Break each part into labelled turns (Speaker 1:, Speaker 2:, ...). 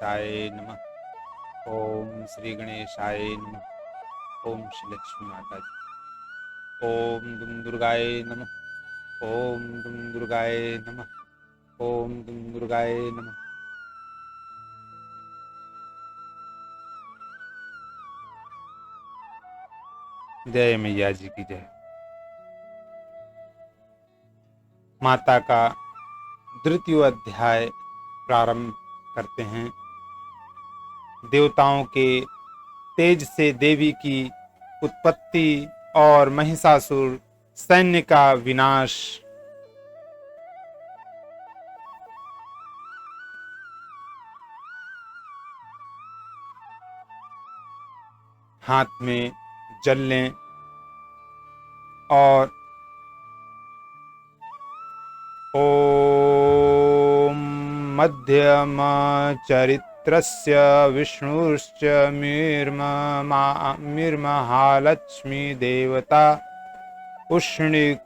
Speaker 1: गणेशाय नमः। ओम श्री गणेशाय नमः। ओम श्री लक्ष्मी माता जी। ओम दुम दुर्गाय नमः। ओम दुम दुर्गाय नमः। ओम दुम दुर्गाय नमः। जय मैया जी की जय। माता का द्वितीय अध्याय प्रारंभ करते हैं। देवताओं के तेज से देवी की उत्पत्ति और महिषासुर सैन्य का विनाश। हाथ में जल लें और ओम मध्यम चरित्रस्य विष्णुश्च मीर्महालक्ष्मी देवता उष्णिक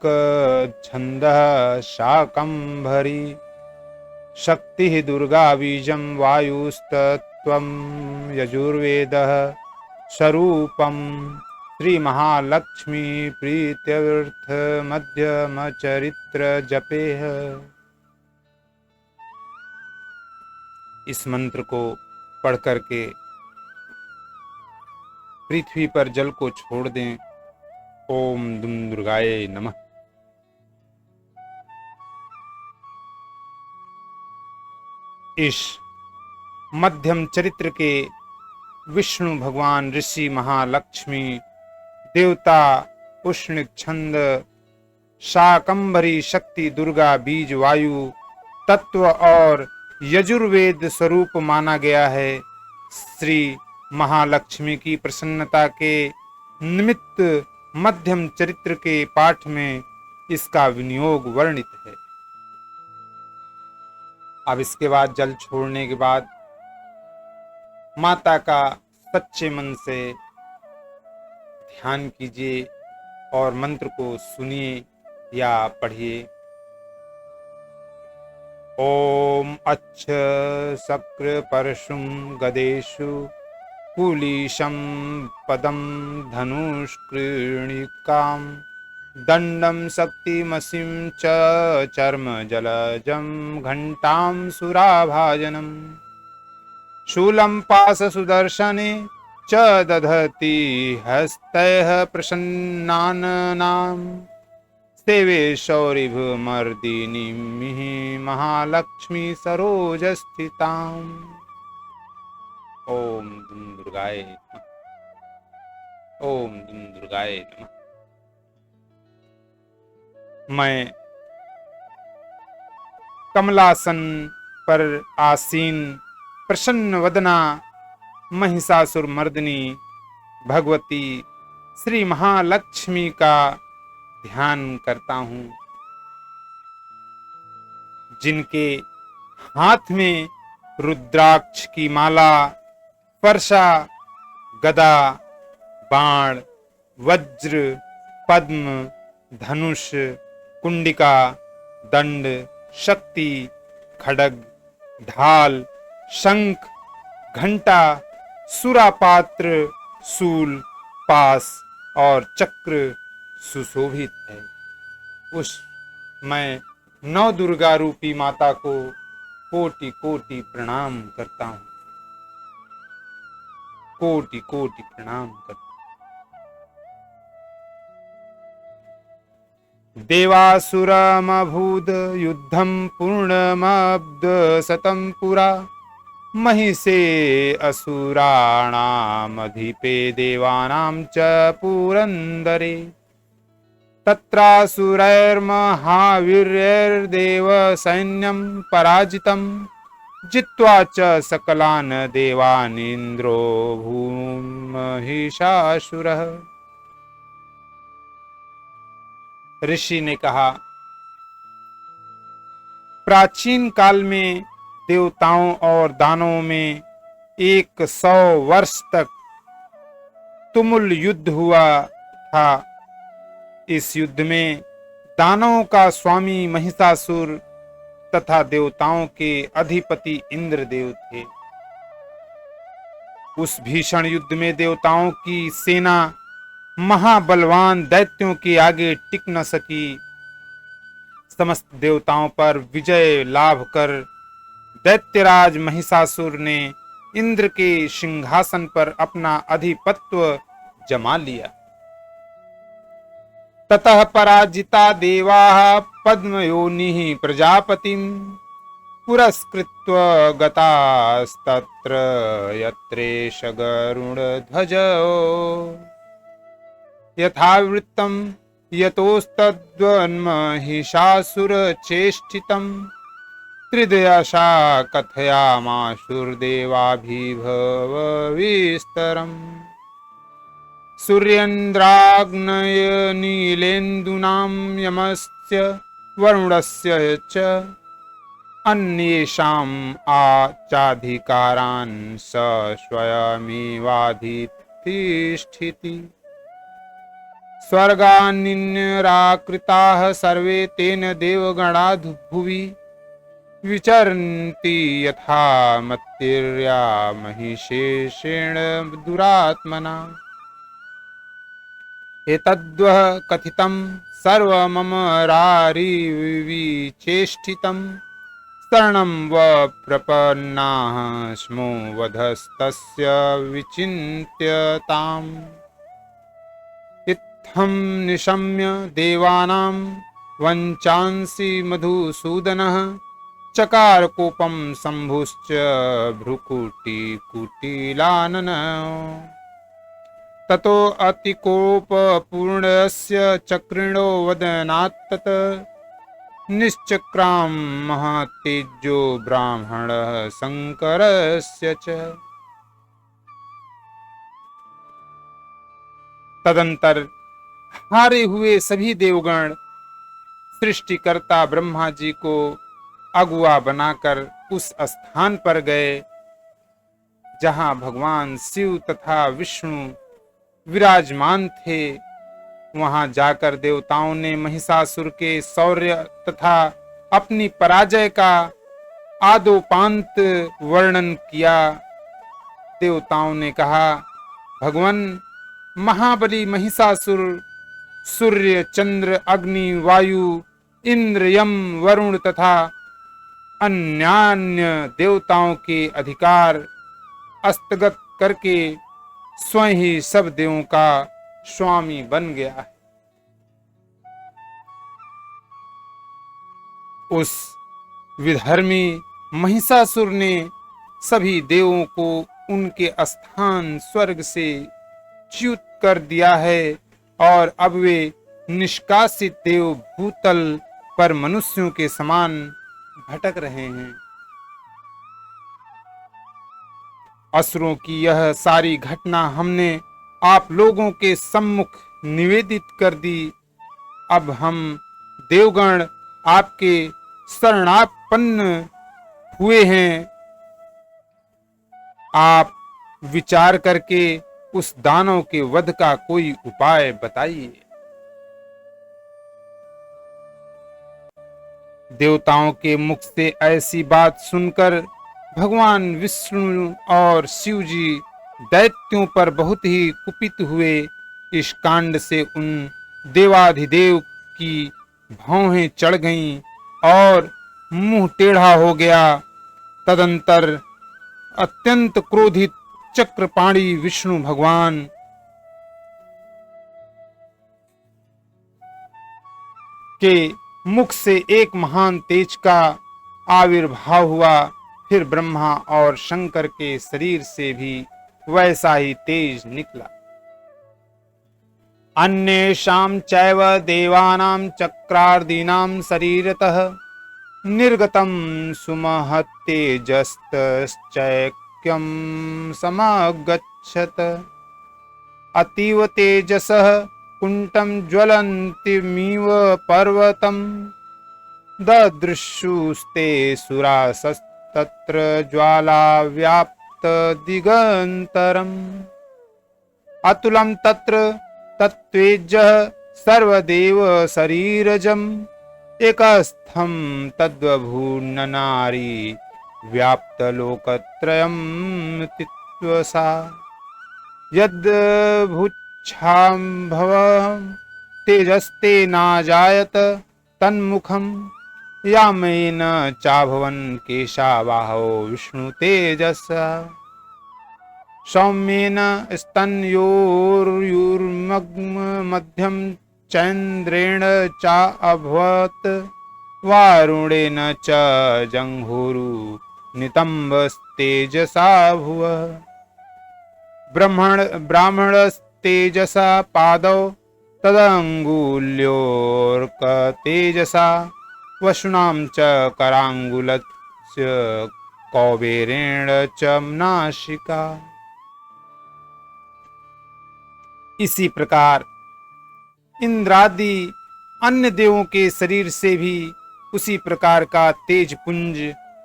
Speaker 1: छन्दः शाकंभरी शक्ति दुर्गा बीजं वायुस्तत्त्वं यजुर्वेदः स्वरूपं श्री महालक्ष्मी प्रीत्यर्थ मध्यम चरित्र जपेह। इस मंत्र को पढ़ करके पृथ्वी पर जल को छोड़ दें। ओम दुम दुर्गाय नमः। इस मध्यम चरित्र के विष्णु भगवान, ऋषि महालक्ष्मी, देवता उष्णिक छंद, शाकंभरी शक्ति दुर्गा बीज वायु तत्व और यजुर्वेद स्वरूप माना गया है। श्री महालक्ष्मी की प्रसन्नता के निमित्त मध्यम चरित्र के पाठ में इसका विनियोग वर्णित है। अब इसके बाद जल छोड़ने के बाद माता का सच्चे मन से ध्यान कीजिए और मंत्र को सुनिए या पढ़िए। ओम अच्छ शक्र परशुम गदेषु कुलीशं पदं धनुष्कृणिकां दंडं शक्तिमसिं च चर्म जलजं घंटां सुराभाजनम् शूलं पाशसुदर्शने च दधति हस्तैः प्रसन्नानां सेवे शौरिभमर्दिनीमिः महालक्ष्मी सरोजस्थिताम्। ओम दुम दुर्गाय नमः। ओम दुम दुर्गाय नमः। मैं कमलासन पर आसीन प्रसन्न वदना महिषासुर मर्दिनी भगवती श्री महालक्ष्मी का ध्यान करता हूँ, जिनके हाथ में रुद्राक्ष की माला, वर्षा, गदा, बाण, वज्र, पद्म, धनुष, कुंडिका, दंड, शक्ति, खड्ग, ढाल, शंख, घंटा, सुरापात्र, शूल, पास और चक्र सुशोभित है। उस मैं नौ दुर्गा रूपी माता को कोटि कोटि प्रणाम करता हूँ। कोटि कोटि प्रणाम करता हूँ। देवासुरमभूद युद्धं पूर्णमब्द शतं पुरा महिषे असुराणामधिपे देवानां च पुरन्दरे तत्रासुरैर्महावीर्यैर्देव सैन्यं पराजितं जित्वा च सकलान् देवानीन्द्रो भूमहिषासुरः। ऋषि ने कहा, प्राचीन काल में देवताओं और दानवों में 100 वर्ष तक तुमुल युद्ध हुआ था। इस युद्ध में दानवों का स्वामी महिषासुर तथा देवताओं के अधिपति इंद्रदेव थे। उस भीषण युद्ध में देवताओं की सेना महाबलवान दैत्यों के आगे टिक न सकी। समस्त देवताओं पर विजय लाभ कर दैत्यराज महिषासुर ने इंद्र के सिंहासन पर अपना अधिपत्य जमा लिया। ततः पराजिता देवाः पद्मयोनिः प्रजापतिं पुरस्कृत्य गतास्तत्र यत्रेष गरुडध्वजो यथावृत्तं यतोस्तद्वन्महिषासुरचेष्टितं त्रिदशा कथयामाशुर्देवाभिभवविस्तरम्। सूर्येन्द्राग्नयनीलेन्दूनां यमस्य वरुणस्य च अन्येषाम् चाधिकारान् स स्वयमेवाधितिष्ठति। स्वर्गान्निराकृताः सर्वे तेन देवगणा भुवि विचरन्ति यथा मत्तिर्या महिषेषेण दुरात्मना। एतद्वः कथितं सर्वममरारिविचेष्टितं शरणं व प्रपन्नाः स्मो वधस्तस्य विचिन्त्यताम्। इत्थं निशम्य देवानां वञ्चांसि मधुसूदनः चकार कोपं शम्भुश्च भ्रुकुटिकुटिलानन। ततो अतिकोपपूर्णस्य चक्रिणो वदनात्तत् निश्चक्रां महत्तेजो ब्राह्मणः शंकरस्य च। तदंतर हारे हुए सभी देवगण सृष्टिकर्ता ब्रह्मा जी को अगुआ बनाकर उस स्थान पर गए जहां भगवान शिव तथा विष्णु विराजमान थे। वहां जाकर देवताओं ने महिषासुर के शौर्य तथा अपनी पराजय का आदोपांत वर्णन किया। देवताओं ने कहा, भगवान महाबली महिषासुर सूर्य चंद्र अग्नि वायु इंद्र यम वरुण तथा अन्यान्य देवताओं के अधिकार हस्तगत करके स्वयं ही सब देवों का स्वामी बन गया है। उस विधर्मी महिषासुर ने सभी देवों को उनके स्थान स्वर्ग से च्युत कर दिया है और अब वे निष्कासित देव भूतल पर मनुष्यों के समान भटक रहे हैं। असुरों की यह सारी घटना हमने आप लोगों के सम्मुख निवेदित कर दी। अब हम देवगण आपके शरणापन्न हुए हैं। आप विचार करके उस दानव के वध का कोई उपाय बताइए। देवताओं के मुख से ऐसी बात सुनकर भगवान विष्णु और शिव जी दैत्यों पर बहुत ही कुपित हुए। इस कांड से उन देवाधिदेव की भौहें चढ़ गईं और मुंह टेढ़ा हो गया। तदंतर अत्यंत क्रोधित चक्रपाणी विष्णु भगवान के मुख से एक महान तेज का आविर्भाव हुआ। फिर ब्रह्मा और शंकर के शरीर से भी वैसा ही तेज निकला। अन्येषां चैव देवानां चक्रार्दीनां शरीरतः निर्गतं सुमहत्तेजस्तश्चैक्यं समगच्छत्। अतीव तेजसः कुण्ठं ज्वलन्तीमिव पर्वतं ददृशुस्ते सुरासस्तत्र ज्वालाव्याप्तदिगन्तरम्। अतुलं तत्र तत्तेजः सर्वदेव शरीरजम् एकस्थं तद्वभून्ननारी व्याप्तलोकत्रयं वर्चस्वसा यद्भुच्छाम्भवं तेजस्ते नाजायत तन्मुखं यामेन चाभवन् केशाबाहो विष्णु तेजसा सौम्येन स्तनयोर्युर्मध्यं चन्द्रेण चाभवत् वारुणेन च जंघोरु नितम्बस्तेजसा भुव ब्राह्मणस्तेजसा पादौ तदङ्गुल्योर्कतेजसा वशूनां च कराङ्गुलस्य कौबेरेण च नासिका। इसी प्रकार इंद्रादि अन्य देवों के शरीर से भी उसी प्रकार का तेज पुंज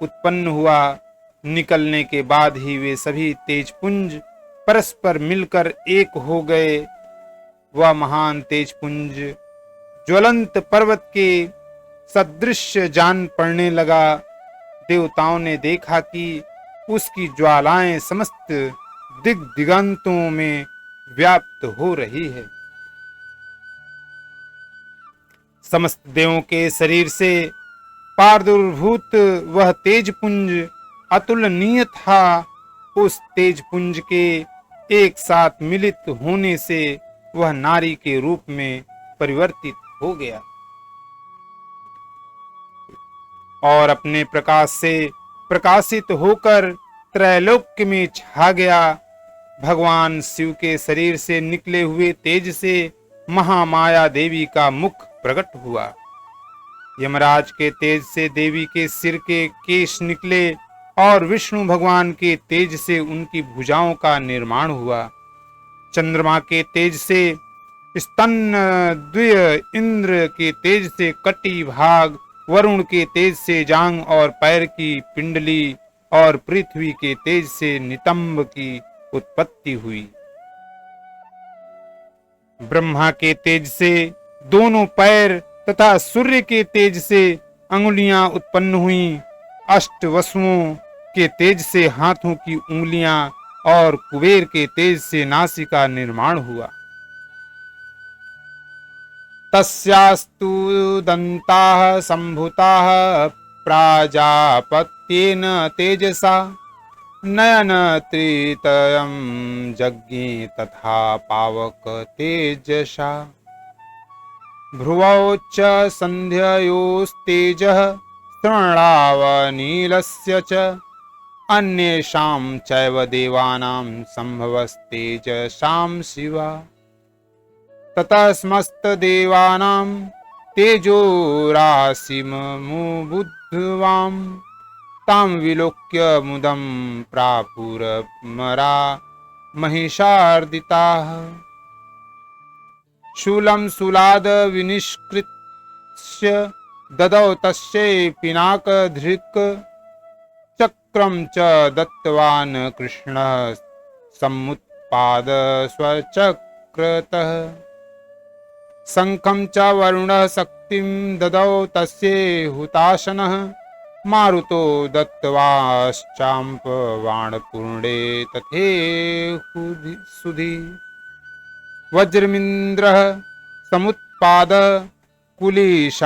Speaker 1: उत्पन्न हुआ। निकलने के बाद ही वे सभी तेज पुंज परस्पर मिलकर एक हो गए। वह महान तेज पुंज ज्वलंत पर्वत के सदृश जान पड़ने लगा। देवताओं ने देखा कि उसकी ज्वालाएं समस्त दिगंतों में व्याप्त हो रही है। समस्त देवों के शरीर से प्रादुर्भूत वह तेजपुंज अतुलनीय था। उस तेजपुंज के एक साथ मिलित होने से वह नारी के रूप में परिवर्तित हो गया और अपने प्रकाश से प्रकाशित होकर त्रैलोक्य में छा गया। भगवान शिव के शरीर से निकले हुए तेज से महामाया देवी का मुख प्रकट हुआ। यमराज के तेज से देवी के सिर के केश निकले और विष्णु भगवान के तेज से उनकी भुजाओं का निर्माण हुआ। चंद्रमा के तेज से स्तन द्वय, इंद्र के तेज से कटी भाग, वरुण के तेज से जांग और पैर की पिंडली और पृथ्वी के तेज से नितंब की उत्पत्ति हुई। ब्रह्मा के तेज से दोनों पैर तथा सूर्य के तेज से अंगुलियां उत्पन्न हुई। अष्ट वसुओं के तेज से हाथों की उंगलियां और कुबेर के तेज से नासिका निर्माण हुआ। तस्यास्तु दन्ताः सम्भूताः प्राजापत्येन तेजसा नयन त्रितयं जज्ञे तथा पावक तेजसा भ्रुवौ च सन्ध्ययोस्तेजः श्रवणावनीलस्य च अन्येषां चैव देवानां सम्भवस्तेजसां शिवा ततस्मस्तदेवानां तेजोराशिममुबुद्ध्वां तां विलोक्य मुदं प्रापुरमरा महिषार्दिताः शूलं शूलाद विनिष्कृत्य ददौ तस्यै पिनाकधृक् चक्रं च दत्तवान् कृष्णः समुत्पाद स्वचक्रतः शंखं च वरुणः शक्तिं ददौ तस्यै हुताशनः मारुतो दत्तवाश्चाम्पवाणपूर्णे तथेहुसुधि वज्रमिन्द्रः समुत्पाद कुलिशादमराधिपः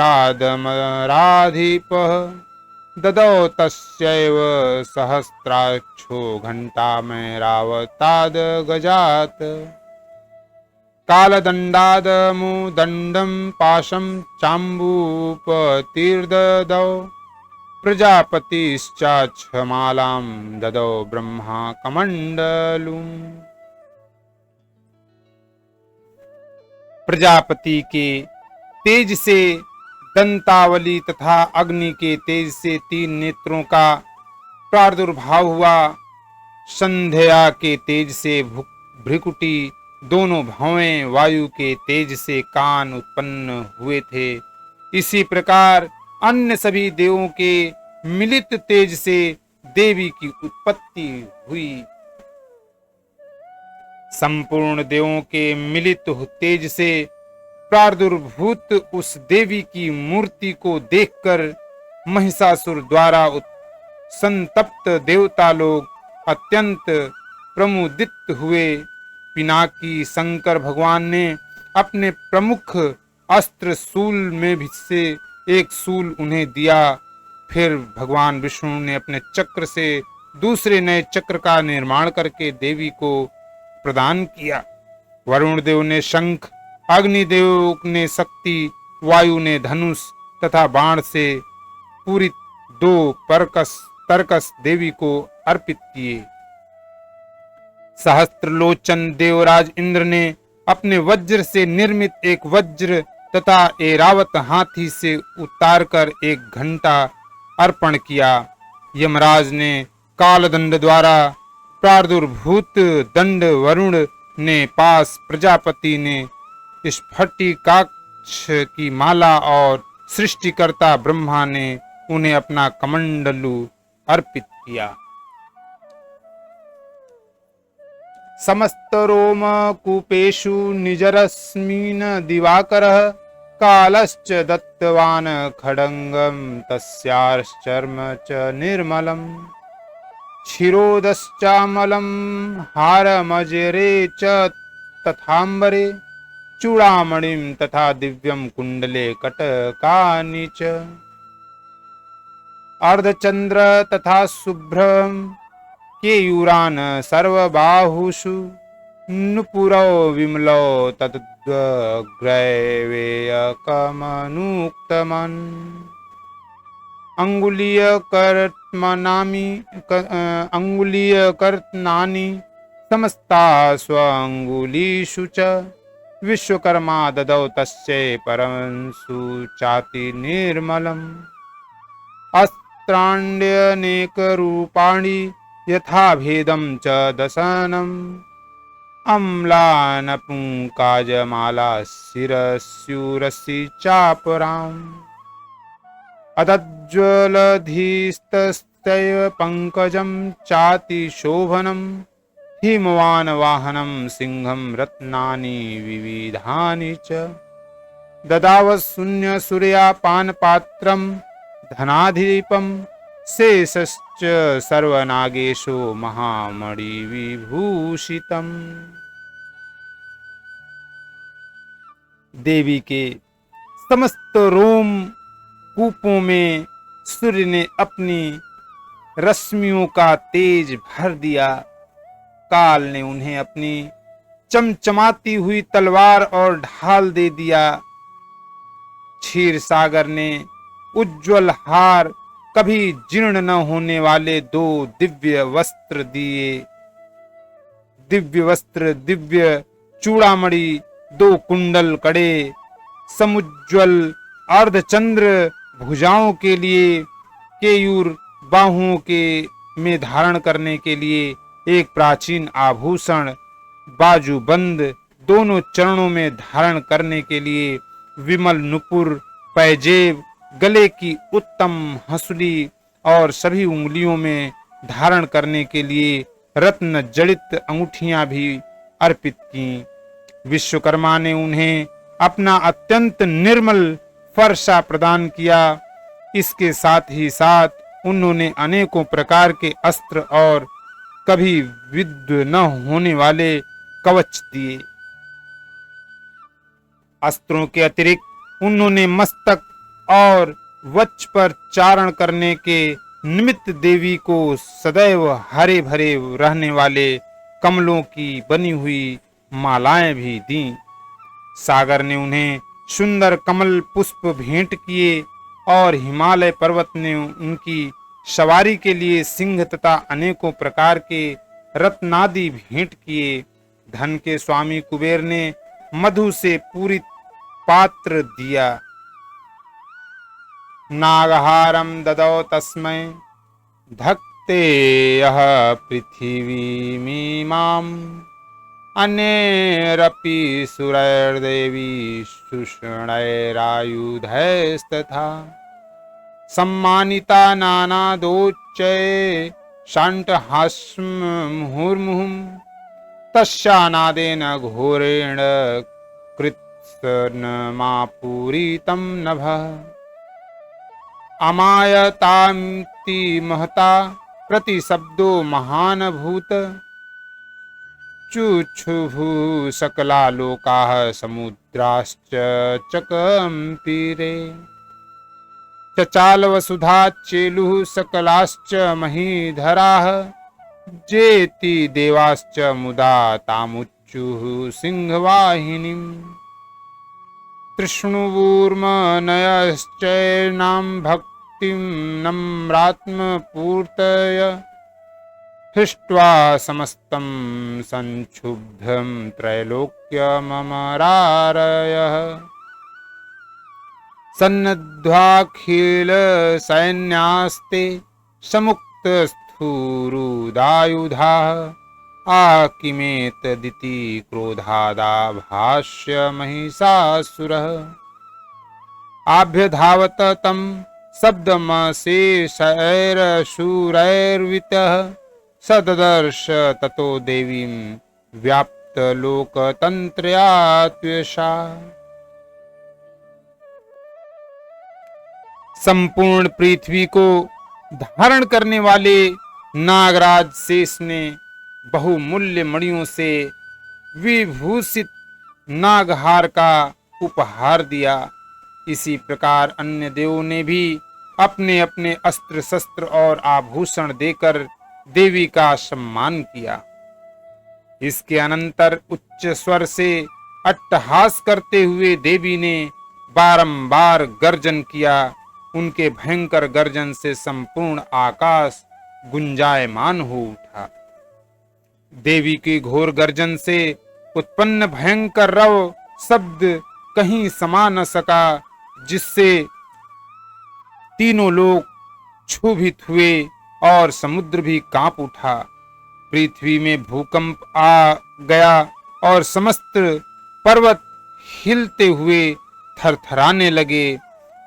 Speaker 1: ददौ तस्यैव सहस्राक्षो घण्टामैरावताद् गजात् कालदण्डादमुदण्डं पाशं चाम्बूपतिर्ददौ प्रजापतिश्चाक्षमालां ददौ ब्रह्मा कमण्डलुम्। प्रजापति के तेज से दंतावली तथा अग्नि के तेज से 3 नेत्रों का प्रादुर्भाव हुआ। संध्या के तेज से भ्रिकुटी, दोनों भौएं वायु के तेज से कान उत्पन्न हुए थे। इसी प्रकार अन्य सभी देवों के मिलित तेज से देवी की उत्पत्ति हुई। संपूर्ण देवों के मिलित तेज से प्रादुर्भूत उस देवी की मूर्ति को देखकर महिषासुर द्वारा संतप्त देवता लोग अत्यंत प्रमुदित हुए। पिनाकी शंकर भगवान ने अपने प्रमुख अस्त्र शूल में भी से एक शूल उन्हें दिया। फिर भगवान विष्णु ने अपने चक्र से दूसरे नए चक्र का निर्माण करके देवी को प्रदान किया। वरुण देव ने शंख, अग्निदेव ने शक्ति, वायु ने धनुष तथा बाण से पूरी 2 तरकस देवी को अर्पित किए। सहस्त्रलोचन देवराज इंद्र ने अपने वज्र से निर्मित एक वज्र तथा ऐरावत हाथी से उतारकर एक घंटा अर्पण किया। यमराज ने कालदंड द्वारा प्रादुर्भूत दंड वरुण ने पास, प्रजापति ने स्फटिकाक्ष की माला और सृष्टिकर्ता ब्रह्मा ने उन्हें अपना कमंडलू अर्पित किया। समस्त रोम कूपेषु निजरश्मीन दिवाकरः कालश्च दत्तवान् खड्गं तस्याश्चर्म च निर्मलम् क्षीरोदश्चामलं हारमजरे च तथाम्बरे चूड़ामणिं तथा दिव्यं कुण्डले कटकानि च अर्धचंद्र तथा शुभ्रं केयूरान् सर्वबाहुषु नुपुरौ विमलौ तद्ग्रैवेयकमनुक्तमन् अंगुलीयकर्तनानि समस्ता स्वांगुलीषु च विश्वकर्मा ददौ तस्यै परंसु चाति निर्मलम् अस्त्राण्यनेकरूपाणि यथा भेदं च दशनम् अम्लानपुङ्काजमाला शिरस्यूरसि चापराम् अदज्ज्वलधीस्तस्यैव पङ्कजं चातिशोभनम् हिमवान् वाहनं सिंहं रत्नानि विविधानि च ददावशून्यसूर्या पानपात्रं धनाधिपं शेषश्च सर्वनागेशो महामणिविभूषितम्। देवी के समस्त रोम कूपों में सूर्य ने अपनी रश्मियों का तेज भर दिया। काल ने उन्हें अपनी चमचमाती हुई तलवार और ढाल दे दिया। क्षीर सागर ने उज्जवल हार, कभी जीर्ण न होने वाले 2 दिव्य वस्त्र दिए। दिव्य चूड़ामणि, 2 कुंडल कड़े, समुज्ज्वल अर्धचंद्र भुजाओं के लिए, केयूर बाहुओं के में धारण करने के लिए एक प्राचीन आभूषण, बाजूबंद दोनों चरणों में धारण करने के लिए विमल नुपुर, पैजेब, गले की उत्तम हंसुली और सभी उंगलियों में धारण करने के लिए रत्न जड़ित अंगूठियां भी अर्पित की। विश्वकर्मा ने उन्हें अपना अत्यंत निर्मल फरसा प्रदान किया। इसके साथ ही साथ उन्होंने अनेकों प्रकार के अस्त्र और कभी विद्ध न होने वाले कवच दिए। अस्त्रों के अतिरिक्त उन्होंने मस्तक और वक्ष पर चारण करने के निमित्त देवी को सदैव हरे भरे रहने वाले कमलों की बनी हुई मालाएं भी दी। सागर ने उन्हें सुंदर कमल पुष्प भेंट किए और हिमालय पर्वत ने उनकी सवारी के लिए सिंह तथा अनेकों प्रकार के रत्नादि भेंट किए। धन के स्वामी कुबेर ने मधु से पूरित पात्र दिया। नागहारं ददौ तस्मै धक्ते यः पृथिवीमीमाम् अनेरपि सुरैर्देवी शुष्णैरायुधैस्तथा सम्मानिता नानादोच्चै शाण्टहास्यं मुहुर्मुहुः तस्यानादेन घोरेण कृत्स्नमापूरितं नभः अमायतामिति महता प्रतिशब्दो महानभूत चुक्षुभु सकलालोकाः समुद्राश्च चकम्पीरे चचाल वसुधा चेलुः सकलाश्च महीधराः जेति देवाश्च मुदा तामुच्चुः सिंहवाहिनीम् तृष्णुवूर्मनयश्चैनां भक्तिं नम्रात्मपूर्तय हृष्ट्वा समस्तं संक्षुब्धं त्रैलोक्यममरारयः सन्नद्ध्वाखिलसैन्यास्ते समुक्तस्थूरुदायुधाः आकिमेतदिति क्रोधादाभाष्य महिषासुरः आभ्यधावत तं शब्दमशेषैरशूरैर्वितः स ददर्श ततो देवीं व्याप्तलोकतन्त्रया संपूर्ण पृथ्वी को धारण करने वाले नागराज शेष ने बहुमूल्य मणियों से विभूषित नागहार का उपहार दिया। इसी प्रकार अन्य देवों ने भी अपने अपने अस्त्र शस्त्र और आभूषण देकर देवी का सम्मान किया। इसके अनंतर उच्च स्वर से अट्टहास करते हुए देवी ने बारंबार गर्जन किया। उनके भयंकर गर्जन से संपूर्ण आकाश गुंजायमान हो उठा। देवी की घोर गर्जन से उत्पन्न भयंकर रव शब्द कहीं समा न सका, जिससे तीनों लोग क्षुभित हुए और समुद्र भी कांप उठा। पृथ्वी में भूकंप आ गया और समस्त पर्वत हिलते हुए थरथराने लगे।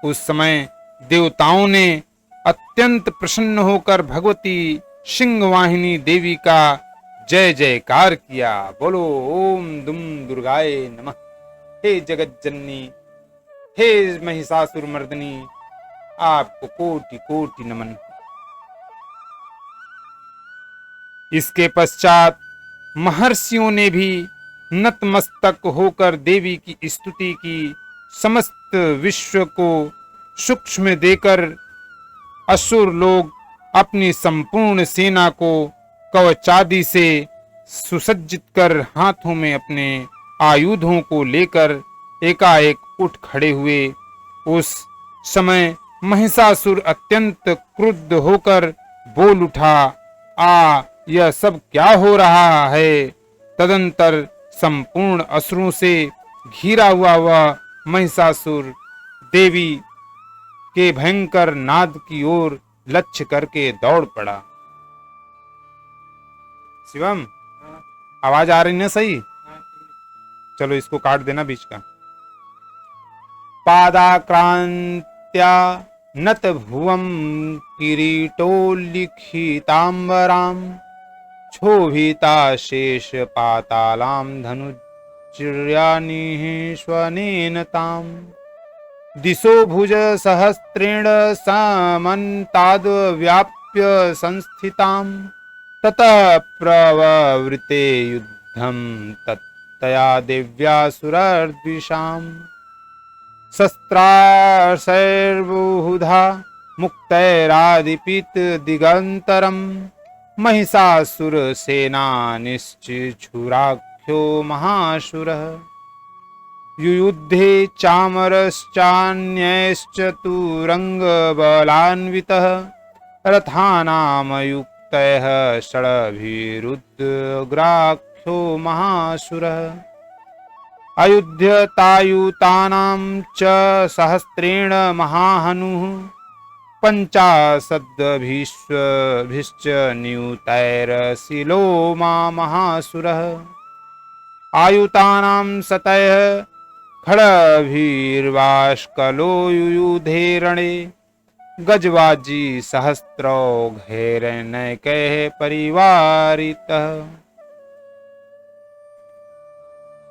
Speaker 1: उस समय देवताओं ने अत्यंत प्रसन्न होकर भगवती सिंहवाहिनी देवी का जय जयकार किया। बोलो ओम दुम दुर्गाए नमः। हे जगत जननी, हे महिषासुर मर्दनी, आपको कोटि कोटि नमन। इसके पश्चात महर्षियों ने भी नतमस्तक होकर देवी की स्तुति की। समस्त विश्व को सूक्ष्म देकर असुर लोग अपनी संपूर्ण सेना को कवचादि से सुसज्जित कर हाथों में अपने आयुधों को लेकर एकाएक उठ खड़े हुए। उस समय महिषासुर अत्यंत क्रुद्ध होकर बोल उठा, यह सब क्या हो रहा है? तदंतर संपूर्ण असुरों से घिरा हुआ वह महिषासुर देवी के भयंकर नाद की ओर लक्ष्य करके दौड़ पड़ा। शिवम, आवाज आ रही ना सही? चलो इसको काट देना बीच का। पादाक्रांत्या नत भुवम किरीटोल्लिखितांबराम क्षोभिता शेष पातालाम धनुर्यानिश्वनेन ताम दिशो भुज सहस्त्रेण समन्ताद् व्याप्य संस्थिताम ततः प्रववृते युद्धं तत्तया दिव्यासुरद्विषाम् शस्त्रास्त्रैर्बहुधा मुक्तैरादिपित दिगंतरम महिषासुर सेनानिश्चुराख्यो महाशुरः युयुद्धे चामरश्चान्यैश्चतुरंगबलान्वितः रथानामयुक्तैः षड्भिरुद्ग्राख्यो महाशुरः अयुध्यतायुतानां च सहस्रेण महाहनुः पंचाशद्भिश्च नियुतैरशिलो महासुरः आयुतानां शतैः खड्भिर्वाष्कलो युयुधे रणे गजवाजी सहस्रौघैरनैकैः परिवारितः।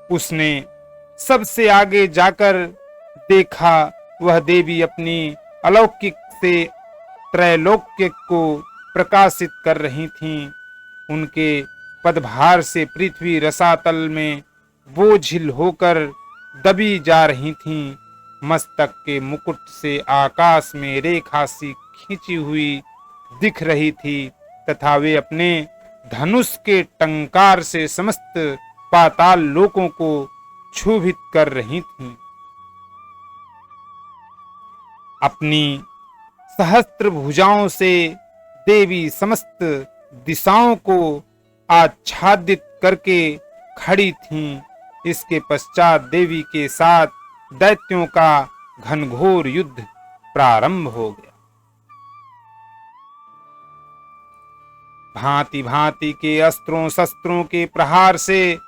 Speaker 1: उसने सबसे आगे जाकर देखा, वह देवी अपनी अलौकिक से त्रैलोक्य को प्रकाशित कर रही थीं। उनके पदभार से पृथ्वी रसातल में बोझिल होकर दबी जा रही थीं। मस्तक के मुकुट से आकाश में रेखा सी खींची हुई दिख रही थी तथा वे अपने धनुष के टंकार से समस्त पाताल लोकों को क्षुभित कर रही थीं। अपनी सहस्त्र भुजाओं से देवी समस्त दिशाओं को आच्छादित करके खड़ी थीं। इसके पश्चात देवी के साथ दैत्यों का घनघोर युद्ध प्रारंभ हो गया। भांति भांति के अस्त्रों शस्त्रों के प्रहार से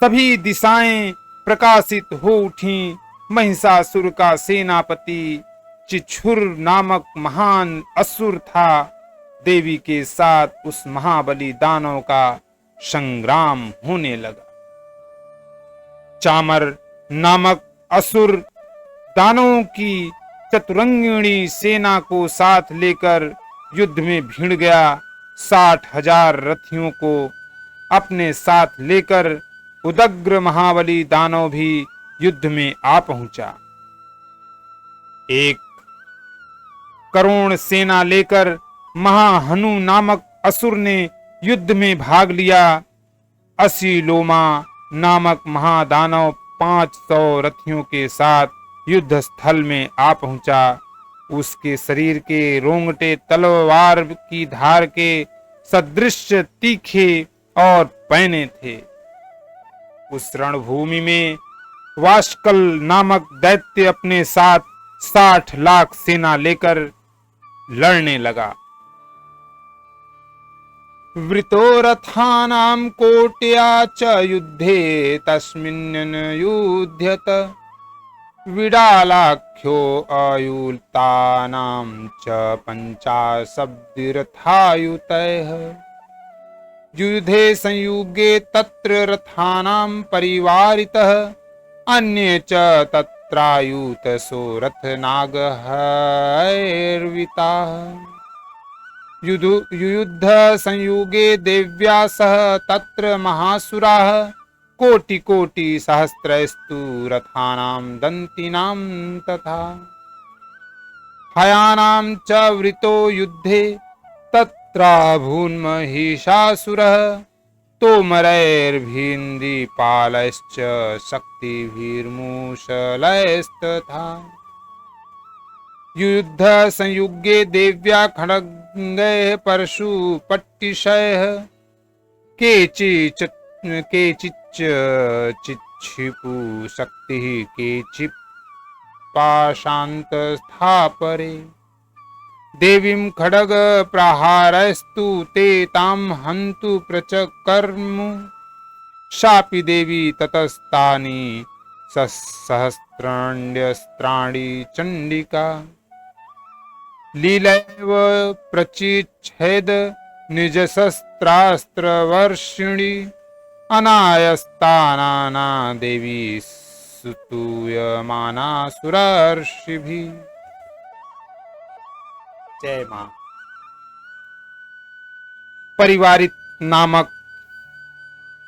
Speaker 1: सभी दिशाएं प्रकाशित हो उठीं। महिषासुर का सेनापति चिछुर नामक महान असुर था। देवी के साथ उस महाबली दानव का संग्राम होने लगा। चामर नामक असुर दानवों की चतुरंगिणी सेना को साथ लेकर युद्ध में भिड़ गया। 60,000 रथियों को अपने साथ लेकर उदग्र महाबली दानव भी युद्ध में आ पहुंचा। 1 करोड़ सेना लेकर महाहनु नामक असुर ने युद्ध में भाग लिया। असीलोमा नामक महादानव 500 रथियों के साथ युद्ध स्थल में आ पहुंचा। उसके शरीर के रोंगटे तलवार की धार के सदृश तीखे और पैने थे। उस रणभूमि में वाष्कल नामक दैत्य अपने साथ 60 लाख सेना लेकर लड़ने लगा। वृतो रथानां कोट्या च युद्धे तस्मिन् युध्यत विडालाख्यो आयुल्तानां च 50 रथायुतैः युद्धे संयुगे तत्र रथानां परिवारितः अन्ये च तत्रायुतसो रथनागहैर्विताः युयुद्ध संयुगे देव्या सह तत्र महासुराः कोटि कोटि सहस्रस्तु रथानां दन्तिनां तथा हयानां च वृतो युद्धे तत्राभून्महिषासुरः तोमरैर्भिन्दीपालैश्च शक्तिभिर्मुशलैस्तथा युद्ध संयुगे देव्या खड्गैः परशुपट्टिशैः केचिच्च चिक्षिपु शक्तिः केचित् पाशान्तस्थापरे देवीं खड्ग प्रहारैस्तु ते तां हन्तु प्रचकर्मु शापि देवी ततस्तानि सहस्राण्यस्त्राणि चण्डिका लीलैव प्रचिच्छेद निजशस्त्रास्त्रवर्षिणी अनायस्तानाना देवी स्तूयमाना सुरर्षिभिः। जय मां। परिवारित नामक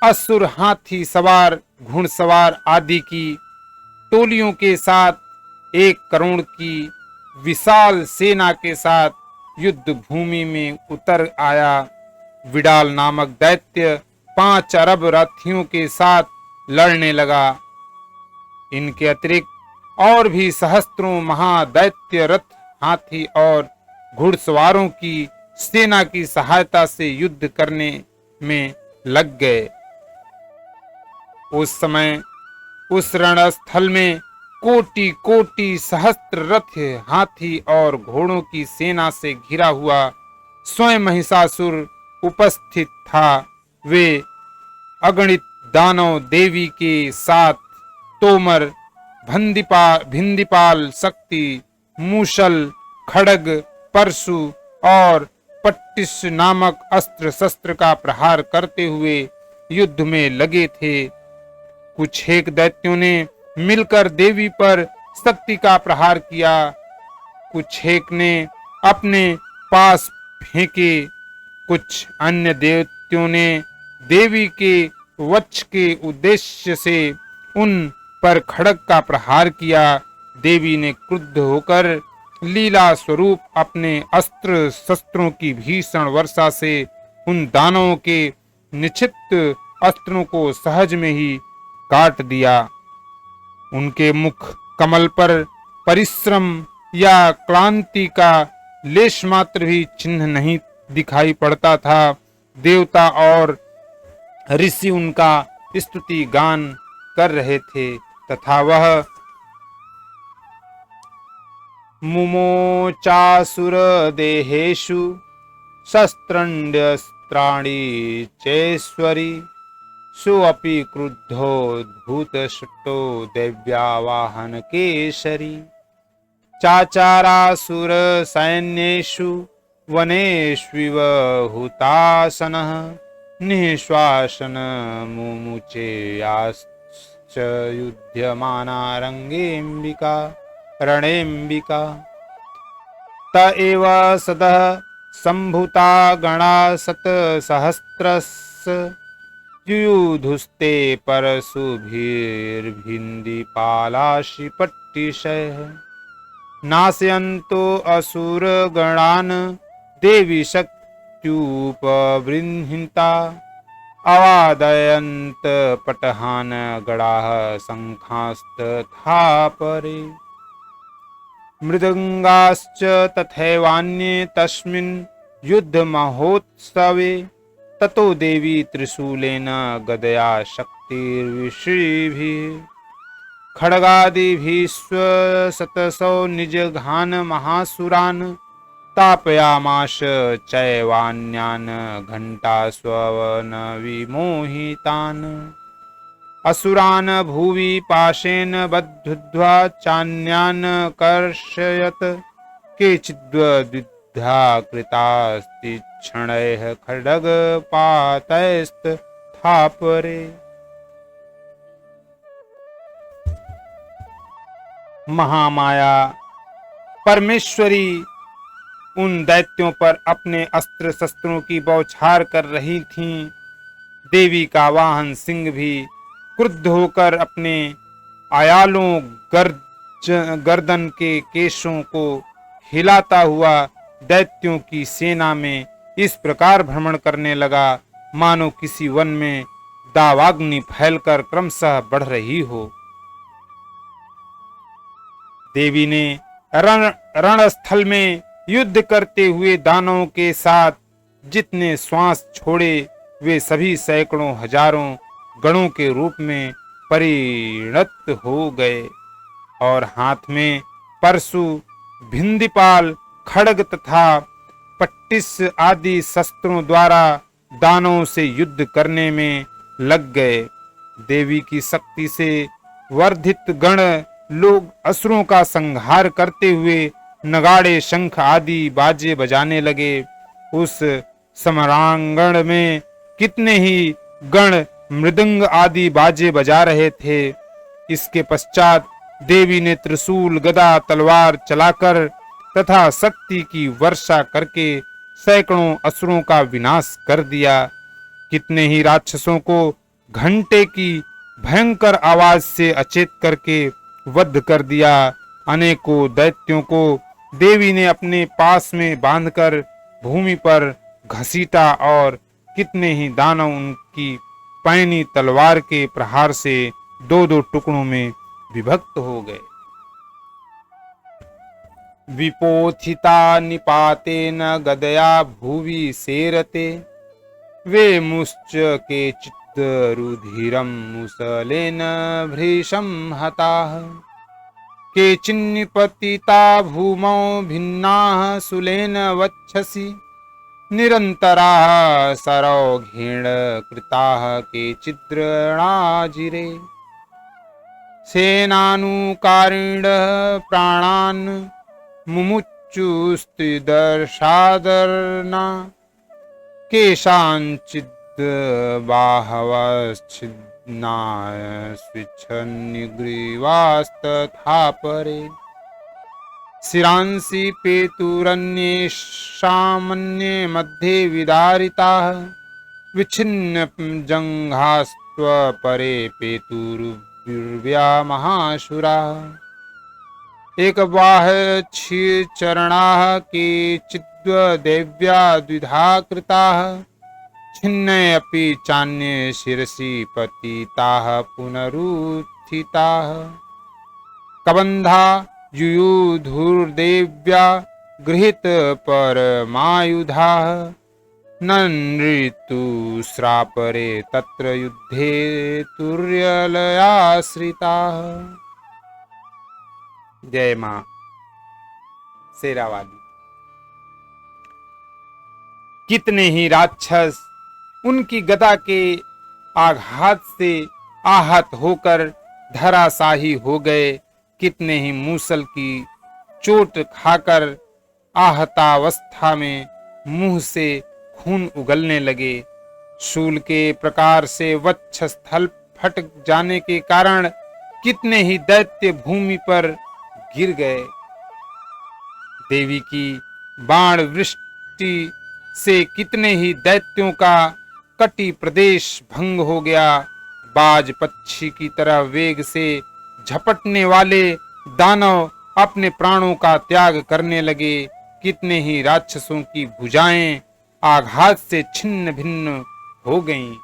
Speaker 1: असुर हाथी सवार घुड़सवार आदि की टोलियों के साथ 1 करोड़ की विशाल सेना के साथ युद्ध भूमि में उतर आया। विडाल नामक दैत्य 5 अरब रथियों के साथ लड़ने लगा। इनके अतिरिक्त और भी सहस्त्रों महादैत्य रथ हाथी और घुड़सवारों की सेना की सहायता से युद्ध करने में लग गए। उस समय उस रणस्थल में कोटि कोटि सहस्त्र रथ हाथी और घोड़ों की सेना से घिरा हुआ स्वयं महिषासुर उपस्थित था। वे अगणित दानव देवी के साथ तोमर, भिंदीपाल, शक्ति, मूसल, खड्ग, परशु और पट्टिश नामक अस्त्र शस्त्र का प्रहार करते हुए युद्ध में लगे थे। कुछ एक दैत्यों ने मिलकर देवी पर शक्ति का प्रहार किया, कुछ एक ने अपने पास फेंके, कुछ अन्य दैत्यों ने देवी के वक्ष के उद्देश्य से उन पर खड्ग का प्रहार किया। देवी ने क्रुद्ध होकर लीला स्वरूप अपने अस्त्र शस्त्रों की भीषण वर्षा से उन दानवों के निश्चित अस्त्रों को सहज में ही काट दिया। उनके मुख कमल पर परिश्रम या क्लांति का लेश मात्र भी चिन्ह नहीं दिखाई पड़ता था। देवता और ऋषि उनका स्तुति गान कर रहे थे तथा वह मुमोचासुर देहेषु शस्त्रण्यस्त्राणि चेश्वरी सोऽपि क्रुद्धो धूतशुट्टो दैव्यावाहन केशरी चाचारासुर सैन्येषु वनेष्विव हुतासनः निःश्वासन मुमुचेयाश्च युध्यमाना रंगेऽम्बिका रणेऽम्बिका त एव सदः सम्भूता गणा शतसहस्रस्य युयुधुस्ते परशुभिर्भिन्दिपालाशिपट्टिशैः नाशयन्तो असुरगणान् देवी शक्त्युपबृंहिता अवादयन्त पटहान गणाः शंखास्तथा परे मृदंगाश्च तथैवान्ये तस्मिन् युद्धमहोत्सवे ततो देवी त्रिशूलेन गदया शक्तिर्विषीभिः खड्गादिभिश्व शतशो निजघान महासुरान् तापयामाश चैवान्यान् घण्टास्वन विमोहितान् असुरान् भुवि पाशेन बद्ध्वा चान्यान् कर्षयत् केचिद्विद्धा कृतास्तीक्ष्णैः खड्गपातैस्तथा परे महामाया परमेश्वरी उन दैत्यों पर अपने अस्त्र शस्त्रों की बौछार कर रही थीं। देवी का वाहन सिंह भी क्रुद्ध होकर अपने आयालों गर्दन के केशों को हिलाता हुआ दैत्यों की सेना में इस प्रकार भ्रमण करने लगा मानो किसी वन में दावाग्नि फैलकर क्रमशः बढ़ रही हो। देवी ने रणस्थल में युद्ध करते हुए दानवों के साथ जितने श्वास छोड़े वे सभी सैकड़ों हजारों गणों के रूप में परिणत हो गए और हाथ में परशु भिंदिपाल खड्ग तथा पट्टिस आदि शस्त्रों द्वारा दानवों से युद्ध करने में लग गए। देवी की शक्ति से वर्धित गण लोग असुरों का संहार करते हुए नगाड़े शंख आदि बाजे बजाने लगे। उस समरांगण में कितने ही गण मृदंग आदि बाजे बजा रहे थे। इसके पश्चात देवी ने त्रिशूल गदा तलवार चलाकर तथा शक्ति की वर्षा करके सैकड़ों असुरों का विनाश कर दिया। कितने ही राक्षसों को घंटे की भयंकर आवाज से अचेत करके वध कर दिया। अनेकों दैत्यों को देवी ने अपने पास में बांधकर भूमि पर घसीटा और कितने ही दानव उनकी पैनी तलवार के प्रहार से दो दो टुकड़ों में विभक्त हो गए। विपोथिता निपातेन गदया भुवि सेरते वे मुश्च के चित्तरुधिरं मुसलेन भृशं हताः केचिन्निपतिता भूमौ भिन्नाः शूलेन वक्षसि निरन्तराः सरौघेण कृताः केचिद्रणाजिरे सेनानुकारिणः प्राणान् मुमुचुस्त्रिदर्शादर्ना केषाञ्चिद् बाहवश्छिन्नाय स्विच्छन्निग्रीवास्तथा परे शिरांसि पेतुरन्येषामन्ये मध्ये विदारिताः विच्छिन्न जंघास्त्व परे पेतुर्व्या महाशुरा एक बाह चरणा के चिद्व देव्या द्विधा कृता छिन्न अपि चान्ये शिरसि पतिताः पुनरुत्थिताः कबंधा युयुधुर्देव्या गृहीत परमायुधाः न नृतुस्रापरे तत्र युद्धे तुर्यलयाश्रिताः। जय मां शेरावाली। कितने ही राक्षस उनकी गदा के आघात से आहत होकर धराशाही हो गए, कितने ही मूसल की चोट खाकर आहतावस्था में मुंह से खून उगलने लगे। शूल के प्रकार से वक्षस्थल फट जाने के कारण कितने ही दैत्य भूमि पर गिर गए। देवी की बाण वृष्टि से कितने ही दैत्यों का कटी प्रदेश भंग हो गया। बाज पक्षी की तरह वेग से झपटने वाले दानव अपने प्राणों का त्याग करने लगे। कितने ही राक्षसों की भुजाएं आघात से छिन्न भिन्न हो गईं।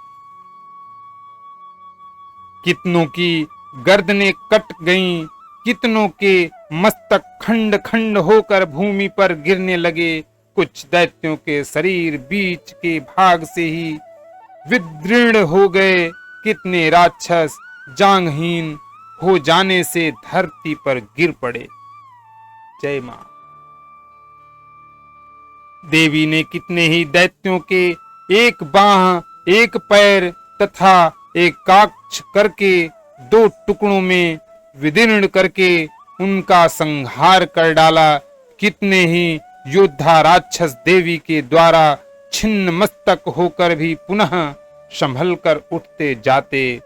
Speaker 1: कितनों की गर्दनें कट गईं, कितनों के मस्तक खंड खंड होकर भूमि पर गिरने लगे। कुछ दैत्यों के शरीर बीच के भाग से ही विदीर्ण हो गए। कितने राक्षस जांघहीन हो जाने से धरती पर गिर पड़े। जय मां। देवी ने कितने ही दैत्यों के एक बाह, एक पैर तथा एक काक्ष करके दो टुकड़ों में विदीर्ण करके उनका संहार कर डाला। कितने ही योद्धा राक्षस देवी के द्वारा छिन्न मस्तक होकर भी पुनः संभल कर उठते जाते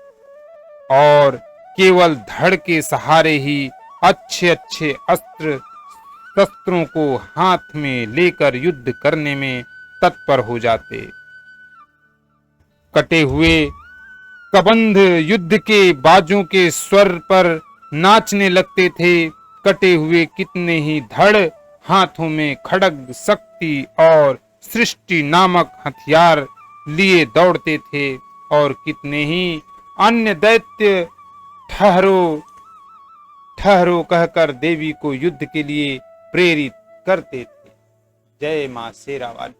Speaker 1: और केवल धड़ के सहारे ही अच्छे अच्छे अस्त्र शस्त्रों को हाथ में लेकर युद्ध करने में तत्पर हो जाते। कटे हुए कबंध युद्ध के बाजों के स्वर पर नाचने लगते थे। कटे हुए कितने ही धड़ हाथों में खड्ग, शक्ति और सृष्टि नामक हथियार लिए दौड़ते थे और कितने ही अन्य दैत्य ठहरो ठहरो कहकर देवी को युद्ध के लिए प्रेरित करते थे। जय मां शेरावाली।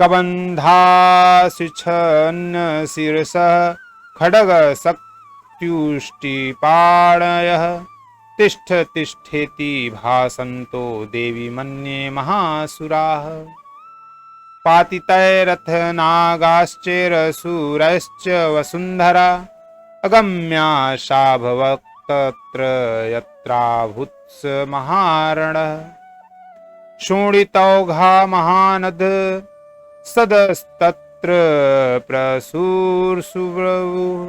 Speaker 1: कबंधाशिछन्न शिरसः खड्ग शक्त्युष्टिपाणयः तिष्ठ तिष्ठेति भासन्तो देवी मन्ये महासुराः पातितैरथ नागाश्चैरसूरैश्च वसुन्धरा अगम्या शाभवक्तत्र यत्राभूत्स महारणः शोणितौघा महानद सदस्तत्र प्रसूरसुब्रवुः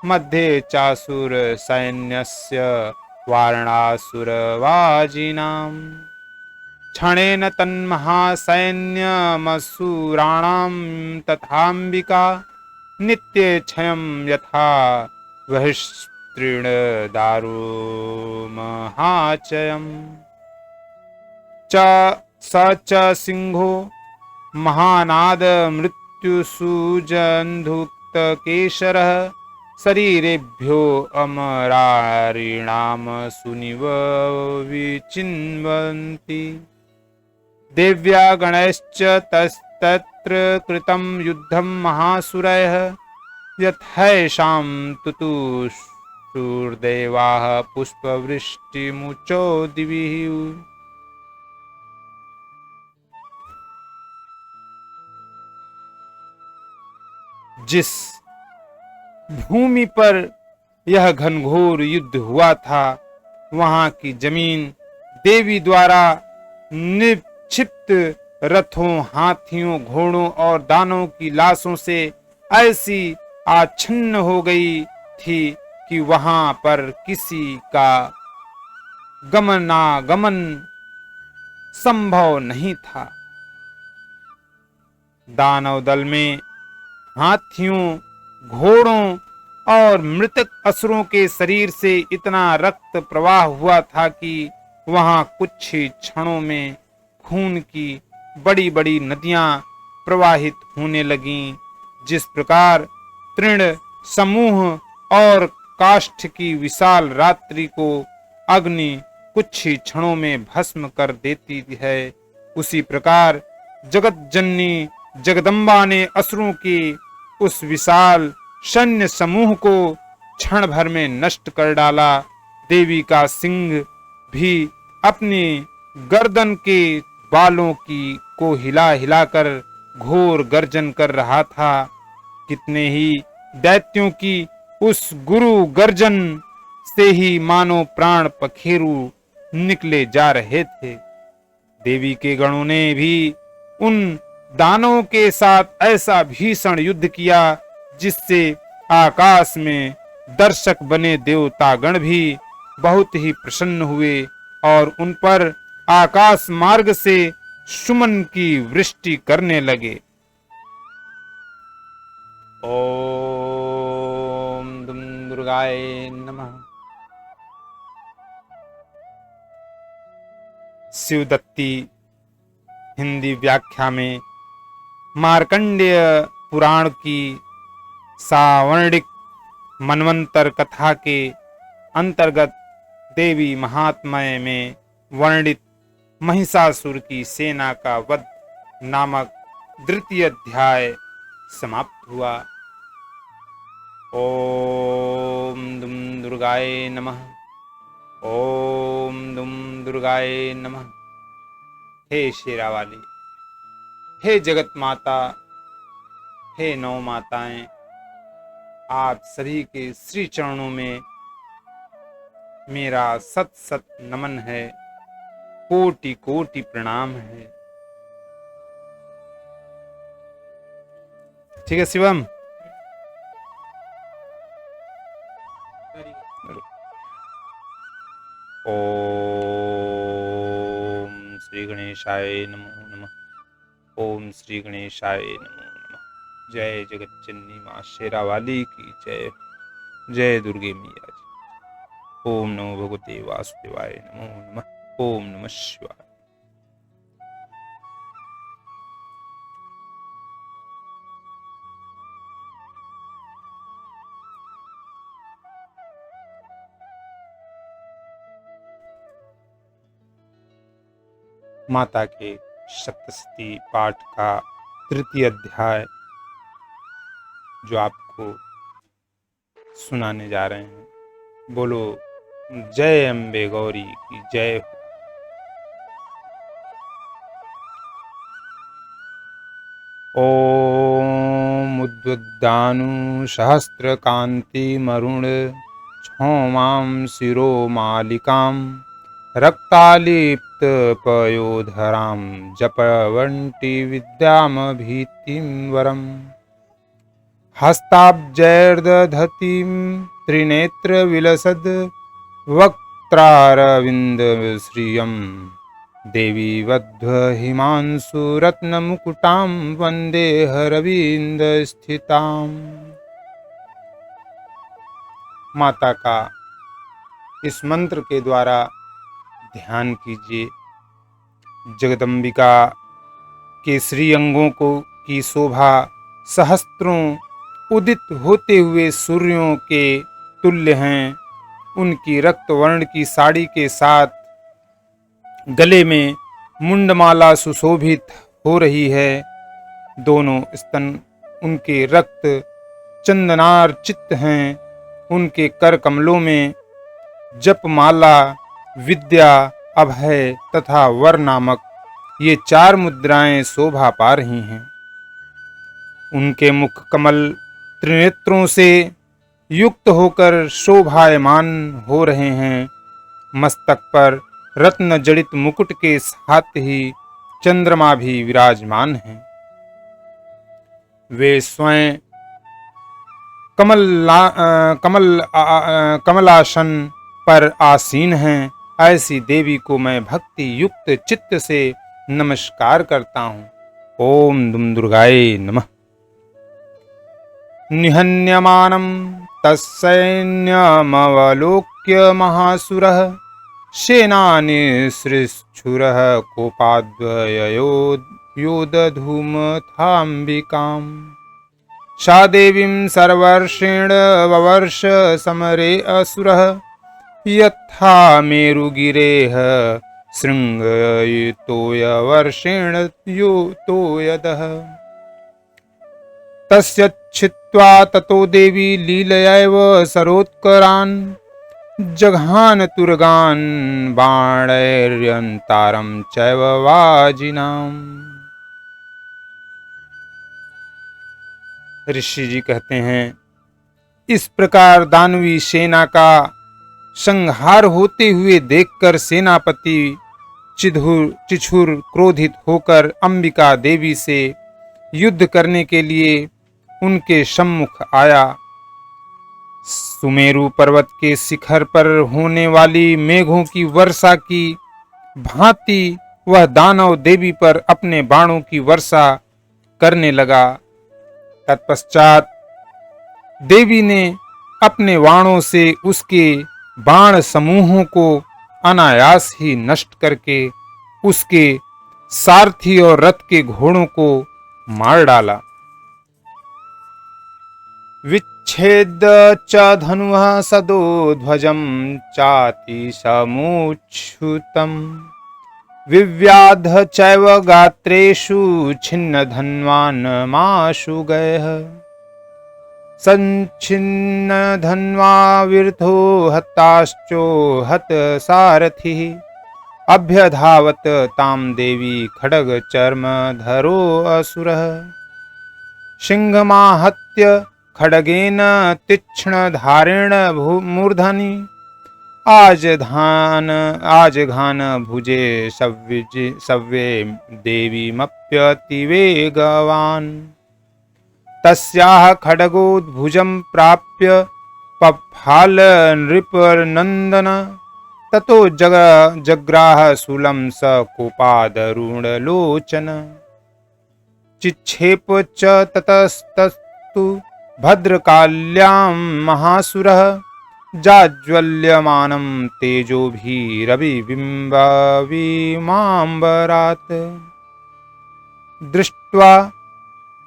Speaker 1: मध्ये चासुर सैन्यस्य वारणासुरवाजिनाम् क्षणेन तन्महासैन्यमसुराणां तथाम्बिका नित्यक्षयं यथा बहिस्तृणदारुमहाचयम् च स च सिंहो महानाद मृत्युसूजन्धुक्तकेशरः शरीरेभ्यो अमरारिणाम सुनिव विचिन्वन्ति देव्या गणैश्च तस्तत्र कृतं युद्धं महासुरैः यथैषां तुतुशुर्देवाः पुष्पवृष्टिमुचो दिविः जिस भूमि पर यह घनघोर युद्ध हुआ था वहां की जमीन देवी द्वारा निक्षिप्त रथों, हाथियों, घोड़ों और दानों की लाशों से ऐसी आच्छन्न हो गई थी कि वहां पर किसी का गमनागमन संभव नहीं था। दानव दल में हाथियों, घोड़ों और मृतक असुरों के शरीर से इतना रक्त प्रवाह हुआ था कि वहां कुछ ही क्षणों में खून की बड़ी बड़ी नदियां प्रवाहित होने लगीं। जिस प्रकार तृण समूह और काष्ठ की विशाल रात्रि को अग्नि कुछ ही क्षणों में भस्म कर देती है, उसी प्रकार जगत जननी जगदम्बा ने असुरों के उस विशाल सैन्य समूह को क्षण भर में नष्ट कर डाला। देवी का सिंह भी अपनी गर्दन के बालों की को हिला हिलाकर घोर गर्जन कर रहा था। कितने ही दैत्यों की उस गुरु गर्जन से ही मानो प्राण पखेरु निकले जा रहे थे। देवी के गणों ने भी उन दानवों के साथ ऐसा भीषण युद्ध किया जिससे आकाश में दर्शक बने देवतागण भी बहुत ही प्रसन्न हुए और उन पर आकाश मार्ग से सुमन की वृष्टि करने लगे। ओम दुम दुर्गाय नमः। शिवदत्ती हिंदी व्याख्या में मार्कंडेय पुराण की सावर्णिक मनवंतर कथा के अंतर्गत देवी महात्म्य में वर्णित महिषासुर की सेना का वध नामक द्वितीय अध्याय समाप्त हुआ। ओम दुम दुर्गाय नमः। ओम दुम दुर्गाय नमः। हे शेरावाली, हे जगत माता, हे नौ माताएं, आप सभी के श्री चरणों में मेरा सत सत नमन है, कोटि कोटि प्रणाम है। ठीक है शिवम। ओम श्री गणेशाय नमो नमः। ओम श्री गणेशाय नमो नमः। जय जगत जननी मां शेरावाली की जय। जय दुर्गे मैया जी। ओम नमो भगवते वासुदेवाय नमो नमः। ओम नमः शिवाय। माता के सप्तशती पाठ का तृतीय अध्याय जो आपको सुनाने जा रहे हैं। बोलो जय अम्बे गौरी की जय हो। ओम उद्वद्दानु सहस्त्र कांति मरुण क्षौमां शिरो मालिकां रक्तालिप्त पयोधरां जपवन्ति विद्यामभीतिं वरम् हस्ताब्जैर्दधतीं त्रिनेत्र विलसद वक्त्रारविन्दश्रियं देवी वध्व हिमांशु रत्नमुकुटां वन्दे हरविन्दस्थिताम्। माता का इस मंत्र के द्वारा ध्यान कीजिए। जगदम्बिका के श्री अंगों को की शोभा सहस्त्रों उदित होते हुए सूर्यों के तुल्य हैं। उनकी रक्त वर्ण की साड़ी के साथ गले में मुंडमाला सुशोभित हो रही है। दोनों स्तन उनके रक्त चंदनार्चित हैं। उनके कर कमलों में जपमाला, विद्या, अभय तथा वर नामक ये 4 मुद्राएं शोभा पा रही हैं। उनके मुख कमल त्रिनेत्रों से युक्त होकर शोभायमान हो रहे हैं। मस्तक पर रत्न जड़ित मुकुट के साथ ही चंद्रमा भी विराजमान हैं। वे स्वयं कमलासन पर आसीन हैं। ऐसी देवी को मैं भक्ति युक्त चित्त से नमस्कार करता हूँ। ओम दुम दुर्गाय नमः। निहन्यमानं तत्सैन्यमवलोक्य महासुरः सेनानिसृच्छुरः कोपाद्वयोदधूमथाम्बिकाम्। सा देवीं सर्वर्षेण ववर्ष समरे असुरः यथा मेरुगिरेः शृङ्गयुतोयवर्षेण युतोयदः। तस्य छित्त्वा ततो देवी लीलयैव सरोत्करान् जघान तुरगान् बाणैर्यन्तारं चैव वाजिनाम्। ऋषि जी कहते हैं, इस प्रकार दानवी सेना का संहार होते हुए देखकर सेनापति चिछुर क्रोधित होकर अंबिका देवी से युद्ध करने के लिए उनके सम्मुख आया। सुमेरु पर्वत के शिखर पर होने वाली मेघों की वर्षा की भांति वह दानव देवी पर अपने बाणों की वर्षा करने लगा। तत्पश्चात देवी ने अपने बाणों से उसके बाण समूहों को अनायास ही नष्ट करके उसके सारथी और रथ के घोड़ों को मार डाला। विच्छेद च धनुः सदोध्वजं चाति समुच्छ्रुतं विव्याध चैव गात्रेषु छिन्न धन्वान् माशु गयः। संच्छिन्न धन्वा विर्थो हताश्चो हत सारथिः अभ्यधावत तां देवी खड्ग चर्म धरो असुरः। सिंहमाहत्य खड्गेन तीक्ष्ण धारेण मूर्धनि आजघान भुजे सव्ये देवीमप्यतिवेगवान्। तस्याः खड्गोद्भुजं प्राप्य पप्फाल नृपनन्दन ततो जग्राह शूलं स कोपादरुणलोचन। चिक्षेप च ततस्तस्तु भद्रकाल्यां महासुरः जाज्वल्यमानं तेजोभिरविबिम्बविमाम्बरात्। दृष्ट्वा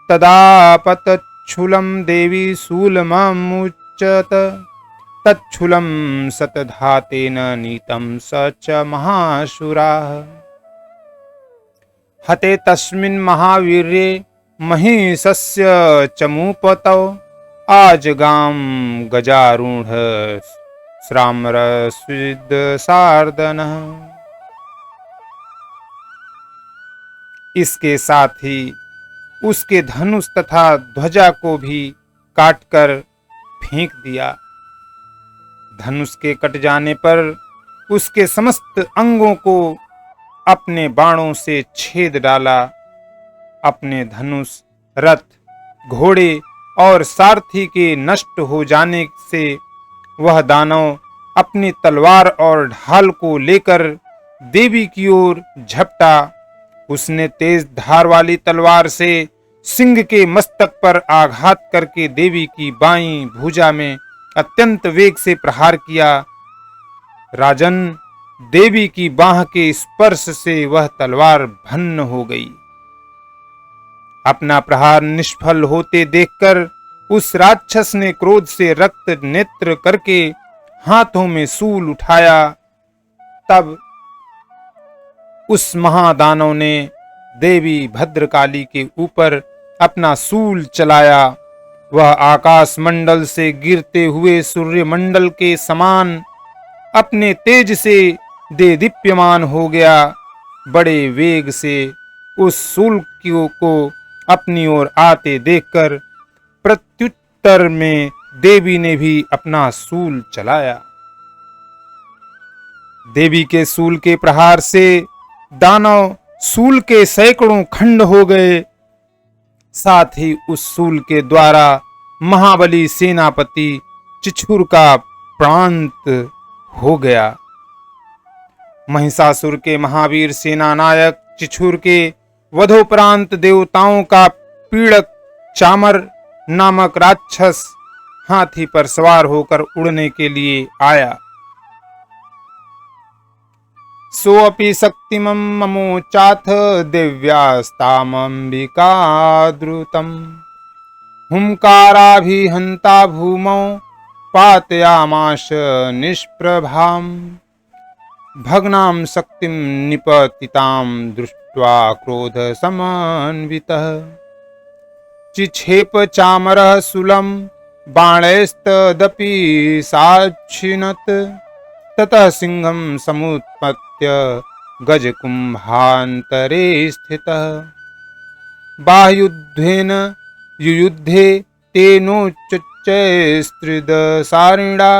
Speaker 1: तदापतच्छूलं देवी शूलममुच्यत तच्छूलं शतधातेन नीतं स च महासुराः। हते तस्मिन् महावीर्ये महिषस्य चमूपतौ आजगाम गजारूढ़ श्राम्रस्विदसार्दनः। इसके साथ ही उसके धनुष तथा ध्वजा को भी काटकर फेंक दिया। धनुष के कट जाने पर उसके समस्त अंगों को अपने बाणों से छेद डाला। अपने धनुष, रथ, घोड़े और सारथी के नष्ट हो जाने से वह दानव अपनी तलवार और ढाल को लेकर देवी की ओर झपटा। उसने तेज धार वाली तलवार से सिंह के मस्तक पर आघात करके देवी की बाईं भुजा में अत्यंत वेग से प्रहार किया। राजन, देवी की बाह के स्पर्श से वह तलवार भन्न हो गई। अपना प्रहार निष्फल होते देखकर उस राक्षस ने क्रोध से रक्त नेत्र करके हाथों में सूल उठाया। तब उस महादानव ने देवी भद्रकाली के ऊपर अपना सूल चलाया। वह आकाश मंडल से गिरते हुए सूर्य मंडल के समान अपने तेज से देदीप्यमान हो गया। बड़े वेग से उस सूल को अपनी ओर आते देखकर प्रत्युत्तर में देवी ने भी अपना सूल चलाया। देवी के सूल के प्रहार से दानव सूल के सैकड़ों खंड हो गए। साथ ही उस सूल के द्वारा महाबली सेनापति चिछुर का प्रांत हो गया। महिषासुर के महावीर सेनानायक चिछुर के वधोपरांत देवताओं का पीड़क चामर नामक राक्षस हाथी पर सवार होकर उड़ने के लिए आया। सोऽपि शक्तिमं ममोचाथ दिव्यास्तामम्बिकाद्रुतम् हुंकाराभिहन्ता भूमौ पातयामाश निष्प्रभाम् भग्नां शक्तिं निपतितां दृष्ट्वा क्रोधसमन्वितः चिक्षेप चामरः शूलं बाणैस्तदपि साक्षिणत् ततः सिंहं समुत्पत्य गजकुम्भान्तरे स्थितः बाह्युद्धेन युयुद्धे तेनोच्चैस्त्रिदसारिणा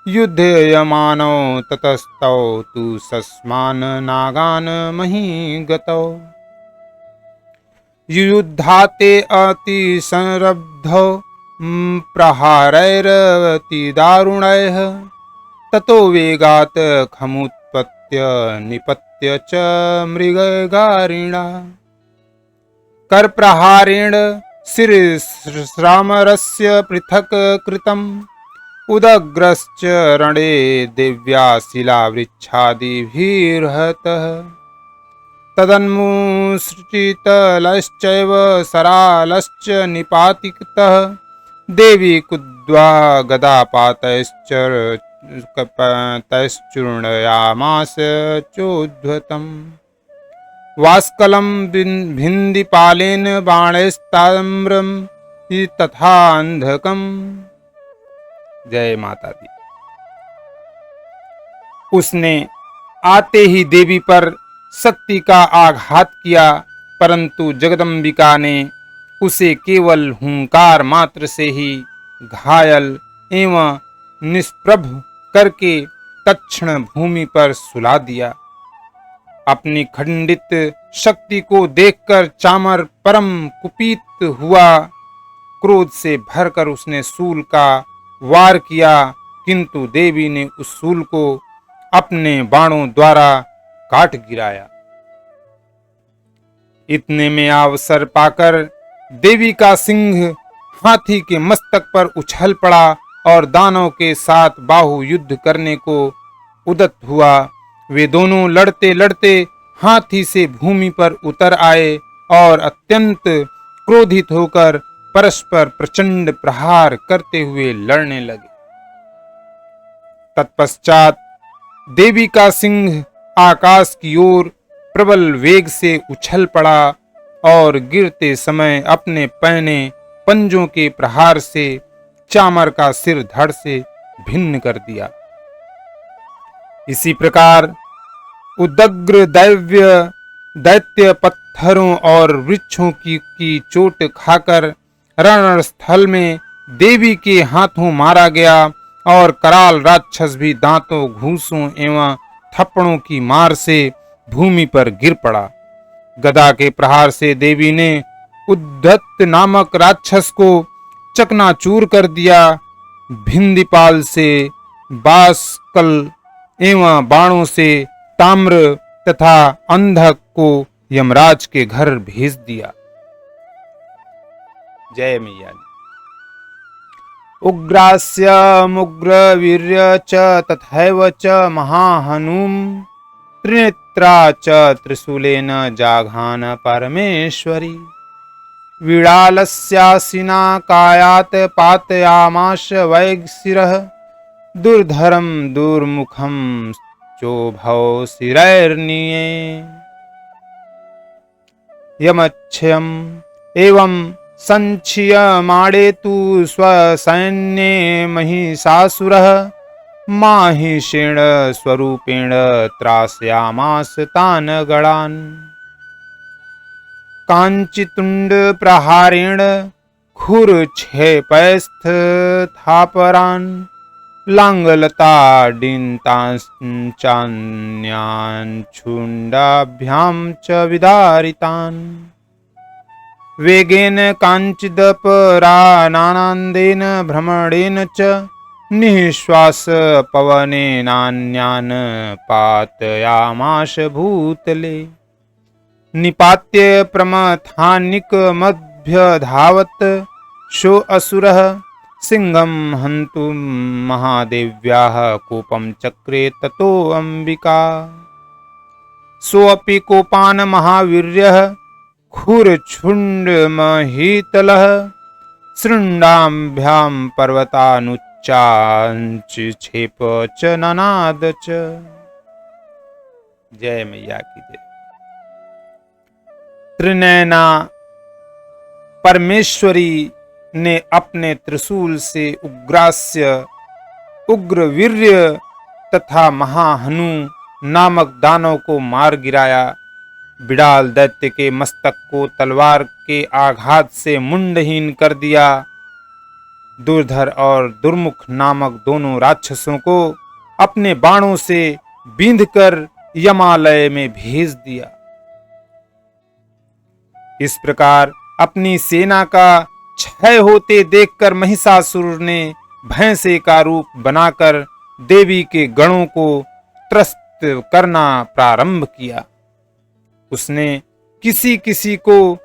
Speaker 1: युध्यमानौ ततस्तौ तु सस्मान् नागान् महीगतौ युयुद्धाते अतिसंरब्धौ प्रहारैरतिदारुणैः ततो वेगात् खमुत्पत्य निपत्य च मृगगारिणा करप्रहारेण शिरस्रामरस्य पृथक् कृतम् उदग्रश्च रणे दिव्या शिलावृक्षादिभिर्हतः तदन्मुष्टितलश्चैव सरालश्च निपातितः देवी कुद्वा गदापातैश्चूर्णयामास चोद्धतम् वास्कलं भिन्दिपालेन बाणैस्ताम्रं तथान्धकम्। जय माता दी। उसने आते ही देवी पर शक्ति का आघात किया, परंतु जगदम्बिका ने उसे केवल हुंकार मात्र से ही घायल एवं निष्प्रभ करके तत्क्षण भूमि पर सुला दिया। अपनी खंडित शक्ति को देखकर चामर परम कुपित हुआ। क्रोध से भरकर उसने शूल का वार किया, किंतु देवी ने उस शूल को अपने बाणों द्वारा काट गिराया। इतने में अवसर पाकर देवी का सिंह हाथी के मस्तक पर उछल पड़ा और दानव के साथ बाहु युद्ध करने को उद्यत हुआ। वे दोनों लड़ते लड़ते हाथी से भूमि पर उतर आए और अत्यंत क्रोधित होकर परस्पर प्रचंड प्रहार करते हुए लड़ने लगे। तत्पश्चात देवी का सिंह आकाश की ओर प्रबल वेग से उछल पड़ा और गिरते समय अपने पैने पंजों के प्रहार से चामर का सिर धड़ से भिन्न कर दिया। इसी प्रकार उदग्र दैत्य पत्थरों और वृक्षों की चोट खाकर रणस्थल में देवी के हाथों मारा गया और कराल राक्षस भी दांतों, घूंसों एवं थप्पड़ों की मार से भूमि पर गिर पड़ा। गदा के प्रहार से देवी ने उद्धत नामक राक्षस को चकनाचूर कर दिया। भिंदीपाल से बाष्कल एवं बाणों से ताम्र तथा अंधक को यमराज के घर भेज दिया। जय मैया। उग्रास्य मुग्रवीर्य च तथैव च महाहनुम त्रिनेत्रा च त्रिशूलेन जाघान परमेश्वरी विडालस्यासिना कायात् पातयामाश वैशिरः दुर्धरं दुर्मुखं चोभौ शिरैर्निये यमच्छयम् एवं संच्छियमाणे तु स्वसैन्ये महिषासुरः माहिषेण स्वरूपेण त्रासयामास तान् गणान् काञ्चितुण्ड प्रहारेण खुरक्षेपैस्थापरान् लाङ्गलताडिन्तांश्चान्यान् च विदारितान् वेगेन काञ्चिदपरानानन्देन भ्रमणेन च निःश्वास पवनेनान्यान् पातयामाश भूतले निपात्य प्रमथानिकमभ्यधावत् शो असुरः सिंहं हन्तुं महादेव्याः कोपं चक्रे ततो अंबिका सोऽपि कोपान् महावीर्यः खुरछुण्डमहीतलः शृण्डाभ्यां पर्वतानुच्चाञ्चिक्षेप च ननाद च। जय मैया की जय। त्रिनयना परमेश्वरी ने अपने त्रिशूल से उग्रवीर्य तथा महाहनु नामक दानव को मार गिराया। बिडाल दैत्य के मस्तक को तलवार के आघात से मुंडहीन कर दिया। दुर्धर और दुर्मुख नामक दोनों राक्षसों को अपने बाणों से बींधकर यमालय में भेज दिया। इस प्रकार अपनी सेना का क्षय होते देखकर महिषासुर ने भैंसे का रूप बनाकर देवी के गणों को त्रस्त करना प्रारंभ किया। उसने किसी किसी को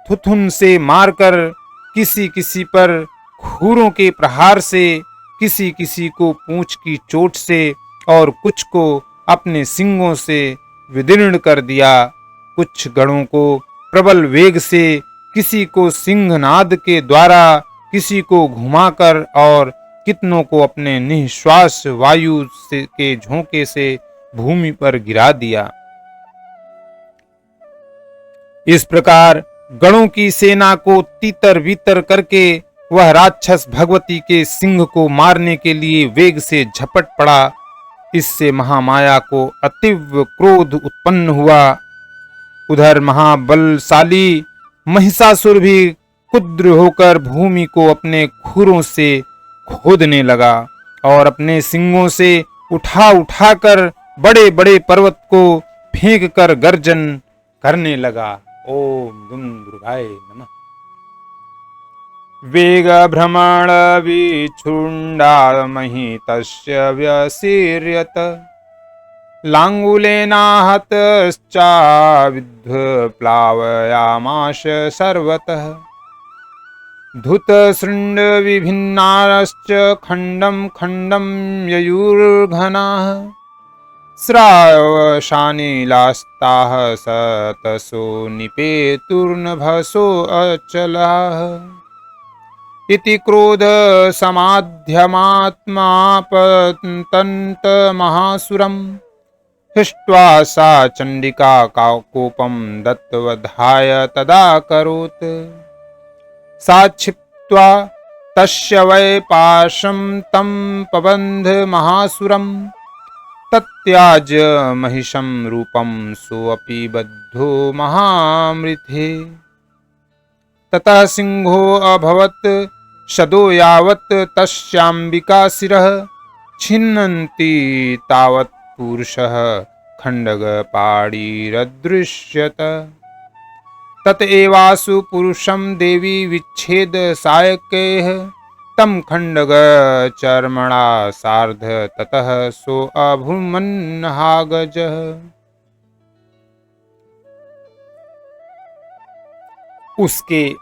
Speaker 1: थुथुन से मारकर, किसी किसी पर खूरों के प्रहार से, किसी किसी को पूंछ की चोट से और कुछ को अपने सींगों से विदीर्ण कर दिया। कुछ गणों को प्रबल वेग से, किसी को सिंहनाद के द्वारा, किसी को घुमाकर और कितनों को अपने निश्वास वायु के झोंके से भूमि पर गिरा दिया। इस प्रकार गणों की सेना को तीतर बीतर करके वह राक्षस भगवती के सिंह को मारने के लिए वेग से झपट पड़ा। इससे महामाया को अतीव्र क्रोध उत्पन्न हुआ। उधर महाबलशाली महिषासुर भी क्षुद्र होकर भूमि को अपने खुरों से खोदने लगा और अपने सिंगों से उठा उठाकर बड़े बड़े पर्वत को फेंक कर गर्जन करने लगा। ओम दुम दुर्गाय नमः। वेग भ्रमण विछुंडा महितस्य व्यसीर्यत लांगुलेनाहतश्चाविद्ध प्लावयामाश सर्वतः धुतशृण्ड विभिन्नाश्च खण्डं खण्डं ययुर्घनाः श्रावशानिलास्ताः सतसो निपेतुर्नभसो अचलाः इति क्रोध समाध्यमात्मापतन्त महासुरम् हृष्ट्वा सा चंडिका कोपं दत्तवधाय तदा करोत् सा क्षिप्त्वा तस्य वै पाशं तं पबन्ध महासुरम् तत्याज महिषं रूपं सोऽपि बद्धो महामृथे ततः सिंहो अभवत् शदो यावत् तस्याम्बिका शिरः छिन्नन्ति तावत् पुरुषः खण्डगपाणिरदृश्यत तत एवासु पुरुषं देवी विच्छेद सायकैः तं खण्डग चर्मणा सार्ध ततः सो अभुमन्हागजः। उसके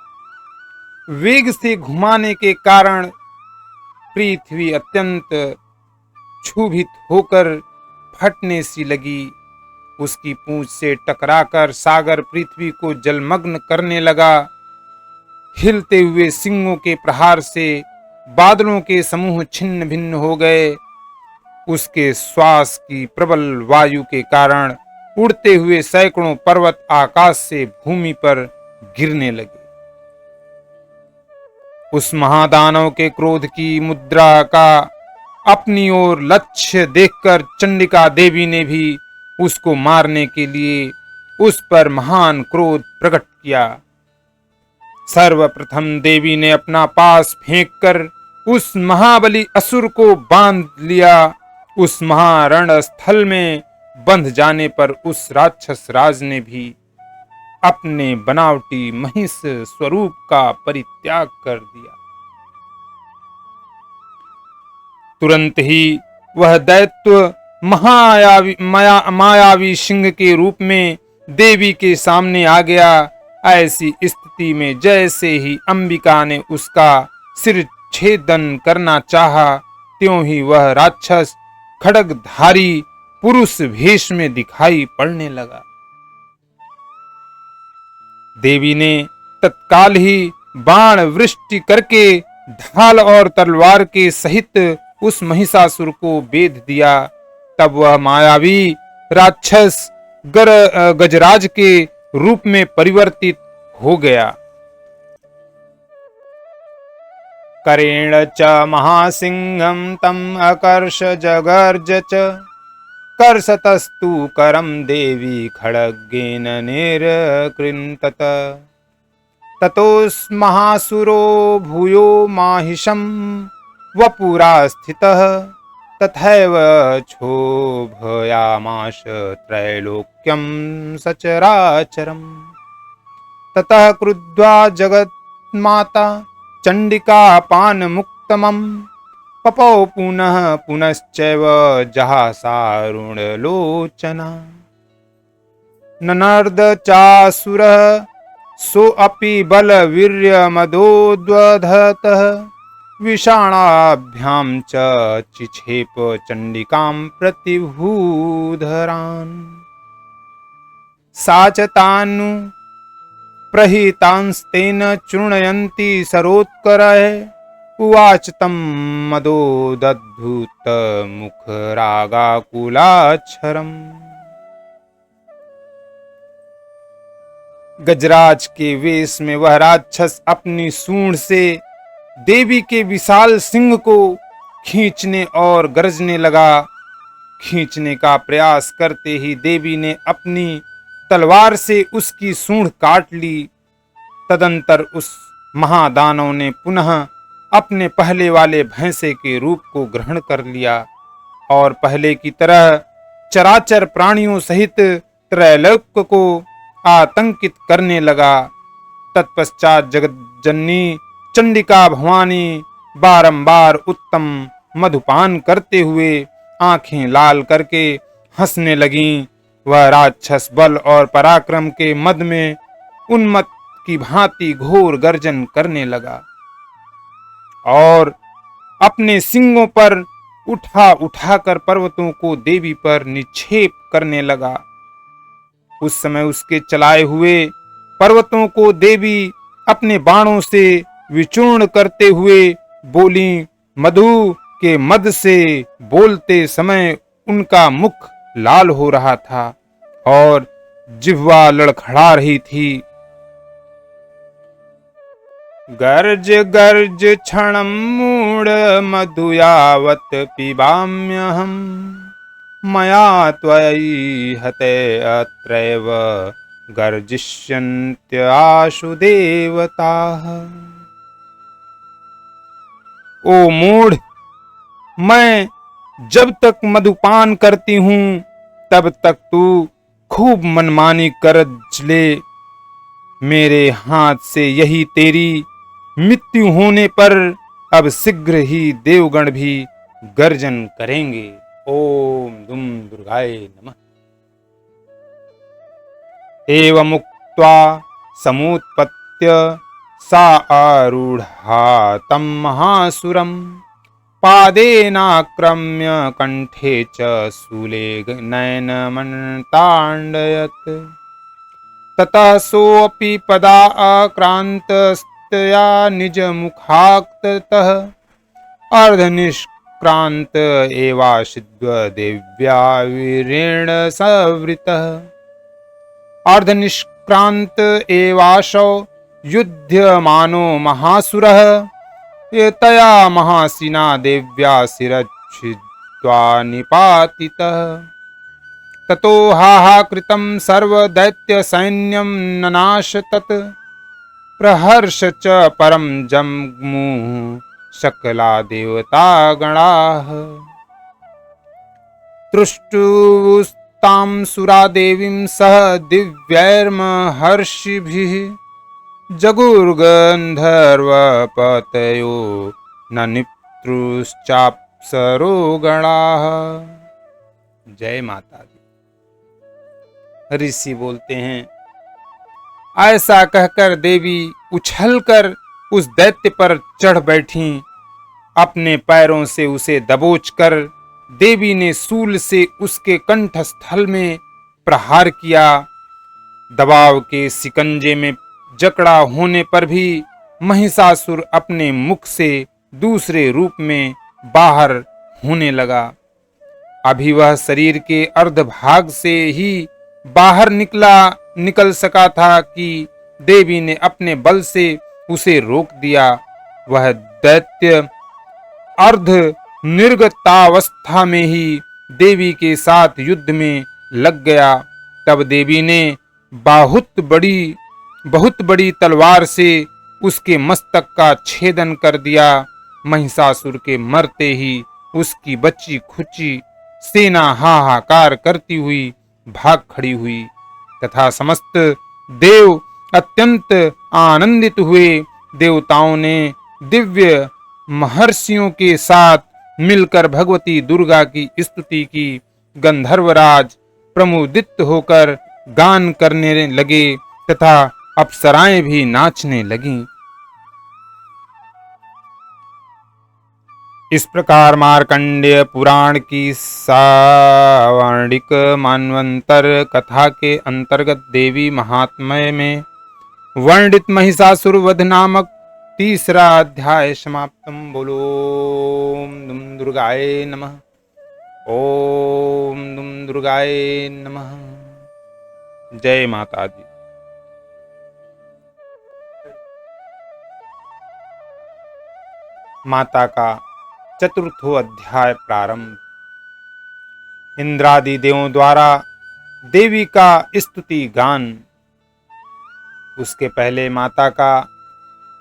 Speaker 1: वेग से घुमाने के कारण पृथ्वी अत्यंत क्षुभित होकर फटने सी लगी। उसकी पूंछ से टकराकर सागर पृथ्वी को जलमग्न करने लगा। हिलते हुए सिंगों के प्रहार से बादलों के समूह छिन्न भिन्न हो गए। उसके श्वास की प्रबल वायु के कारण उड़ते हुए सैकड़ों पर्वत आकाश से भूमि पर गिरने लगे। उस महादानव के क्रोध की मुद्रा का अपनी ओर लक्ष्य देखकर चंडिका देवी ने भी उसको मारने के लिए उस पर महान क्रोध प्रकट किया। सर्वप्रथम देवी ने अपना पास फेंककर उस महाबली असुर को बांध लिया। उस महारण स्थल में बंध जाने पर उस राक्षस राज ने भी अपने बनावटी महिष स्वरूप का परित्याग कर दिया। तुरंत ही वह दैत्य मायावी सिंह के रूप में देवी के सामने आ गया। ऐसी स्थिति में जैसे ही अंबिका ने उसका सिर छेदन करना चाहा, त्यों ही वह राक्षस खड्गधारी पुरुष वेश में दिखाई पड़ने लगा। देवी ने तत्काल ही बाण वृष्टि करके ढाल और तलवार के सहित उस महिषासुर को बेध दिया। तब वह मायावी राक्षस गजराज के रूप में परिवर्तित हो गया। करेण च महासिंहम तम अकर्ष जगर्ज च कर्षतस्तु करम देवी खड्गेन निरकृन्तत। ततोऽस्महासुरो भूयो माहिषं वपुरा स्थितः तथैव क्षोभयामास त्रैलोक्यं सचराचरम्। ततः क्रुद्ध्वा जगन्माता चण्डिका पानमुक्तमं पपौ पुनः पुनश्चैव जहासारुणलोचना। ननर्द चासुरः सोऽपि बलवीर्यमदोद्वधतः विषाणाभ्यां च चिक्षेप चण्डिकां प्रतिभूधरान्। सा च तानु प्रहितांस्तेन चूर्णयन्ती सरोत्करैः उवाच तं मदोदद्भुत मुखरागाकुलाक्षरम्। गजराज के वेश में वह राक्षस अपनी सूंड से देवी के विशाल सिंह को खींचने और गरजने लगा। खींचने का प्रयास करते ही देवी ने अपनी तलवार से उसकी सूंड काट ली। तदंतर उस महादानव ने पुनः अपने पहले वाले भैंसे के रूप को ग्रहण कर लिया और पहले की तरह चराचर प्राणियों सहित त्रैलोक्य को आतंकित करने लगा। तत्पश्चात जगज्जननी चंडिका भवानी बारंबार उत्तम मधुपान करते हुए आंखें लाल करके हंसने लगीं। वह राक्षस बल और पराक्रम के मद में उन्मत्त की भांति घोर गर्जन करने लगा और अपने सिंगों पर उठा उठाकर पर्वतों को देवी पर निक्षेप करने लगा। उस समय उसके चलाए हुए पर्वतों को देवी अपने बाणों से विचूर्ण करते हुए बोली। मधु के मद से बोलते समय उनका मुख लाल हो रहा था और जिह्वा लड़खड़ा रही थी। गर्ज गर्ज क्षणं मूढ़ मधु यावत् पिबाम्यहम् मया त्वयि हते अत्रैव गर्जिष्यन्त्याशु देवताः। ओ मूढ़, मैं जब तक मधुपान करती हूँ तब तक तू खूब मनमानी कर ले। मेरे हाथ से यही तेरी मृत्यु होने पर अब शीघ्र ही देवगण भी गर्जन करेंगे। ओम दुम दुर्गाय नमः। एवमुक्त्वा समुत्पत्य सा आरूढ़ा तं महासुरं पादेनाक्रम्य कंठे च शूले नयनमन्ताण्डयत्। ततः सोऽपि पदा आक्रान्तस्तया निजमुखाक्ततः अर्धनिष्क्रान्त एवाशिद्व देव्या वीरेण संवृतः। अर्धनिष्क्रान्त एवाशौ युध्यमानो महासुरः तया महासिना देव्या शिरच्छिद्वा निपातितः। ततो हाहाकृतं सर्वदैत्यसैन्यं ननाश तत् प्रहर्ष च परं जग्मुः सकला देवतागणाः। तृष्टुस्तां सुरादेवीं सह दिव्यैर्महर्षिभिः जगुर्गन्धर्वपतयो न निप्तृश्चाप्सरो गणाः। जय माता दी। ऋषि बोलते हैं। ऐसा कहकर देवी उछलकर उस दैत्य पर चढ़ बैठी। अपने पैरों से उसे दबोचकर देवी ने शूल से उसके कंठस्थल में प्रहार किया। दबाव के शिकंजे में जकड़ा होने पर भी महिषासुर अपने मुख से दूसरे रूप में बाहर होने लगा। अभी वह शरीर के अर्धभाग से ही बाहर निकल सका था कि देवी ने अपने बल से उसे रोक दिया। वह दैत्य अर्ध निर्गतावस्था में ही देवी के साथ युद्ध में लग गया। तब देवी ने बहुत बड़ी तलवार से उसके मस्तक का छेदन कर दिया। महिषासुर के मरते ही उसकी बच्ची खुची सेना हाहाकार करती हुई भाग खड़ी हुई तथा समस्त देव अत्यंत आनंदित हुए। देवताओं ने दिव्य महर्षियों के साथ मिलकर भगवती दुर्गा की स्तुति की। गंधर्वराज प्रमुदित होकर गान करने लगे तथा अप्सराएं भी नाचने लगीं। इस प्रकार मार्कंडेय पुराण की सावर्णिक मान्वंतर कथा के अंतर्गत देवी महात्म्य में वर्णित महिषासुर वध नामक तीसरा अध्याय समाप्तम। बोलो ओम दुम दुर्गाय नमः। ओम दुम दुर्गाय नमः। जय माता दी। माता का चतुर्थो अध्याय प्रारंभ। इंद्रादि देवों द्वारा देवी का स्तुति गान। उसके पहले माता का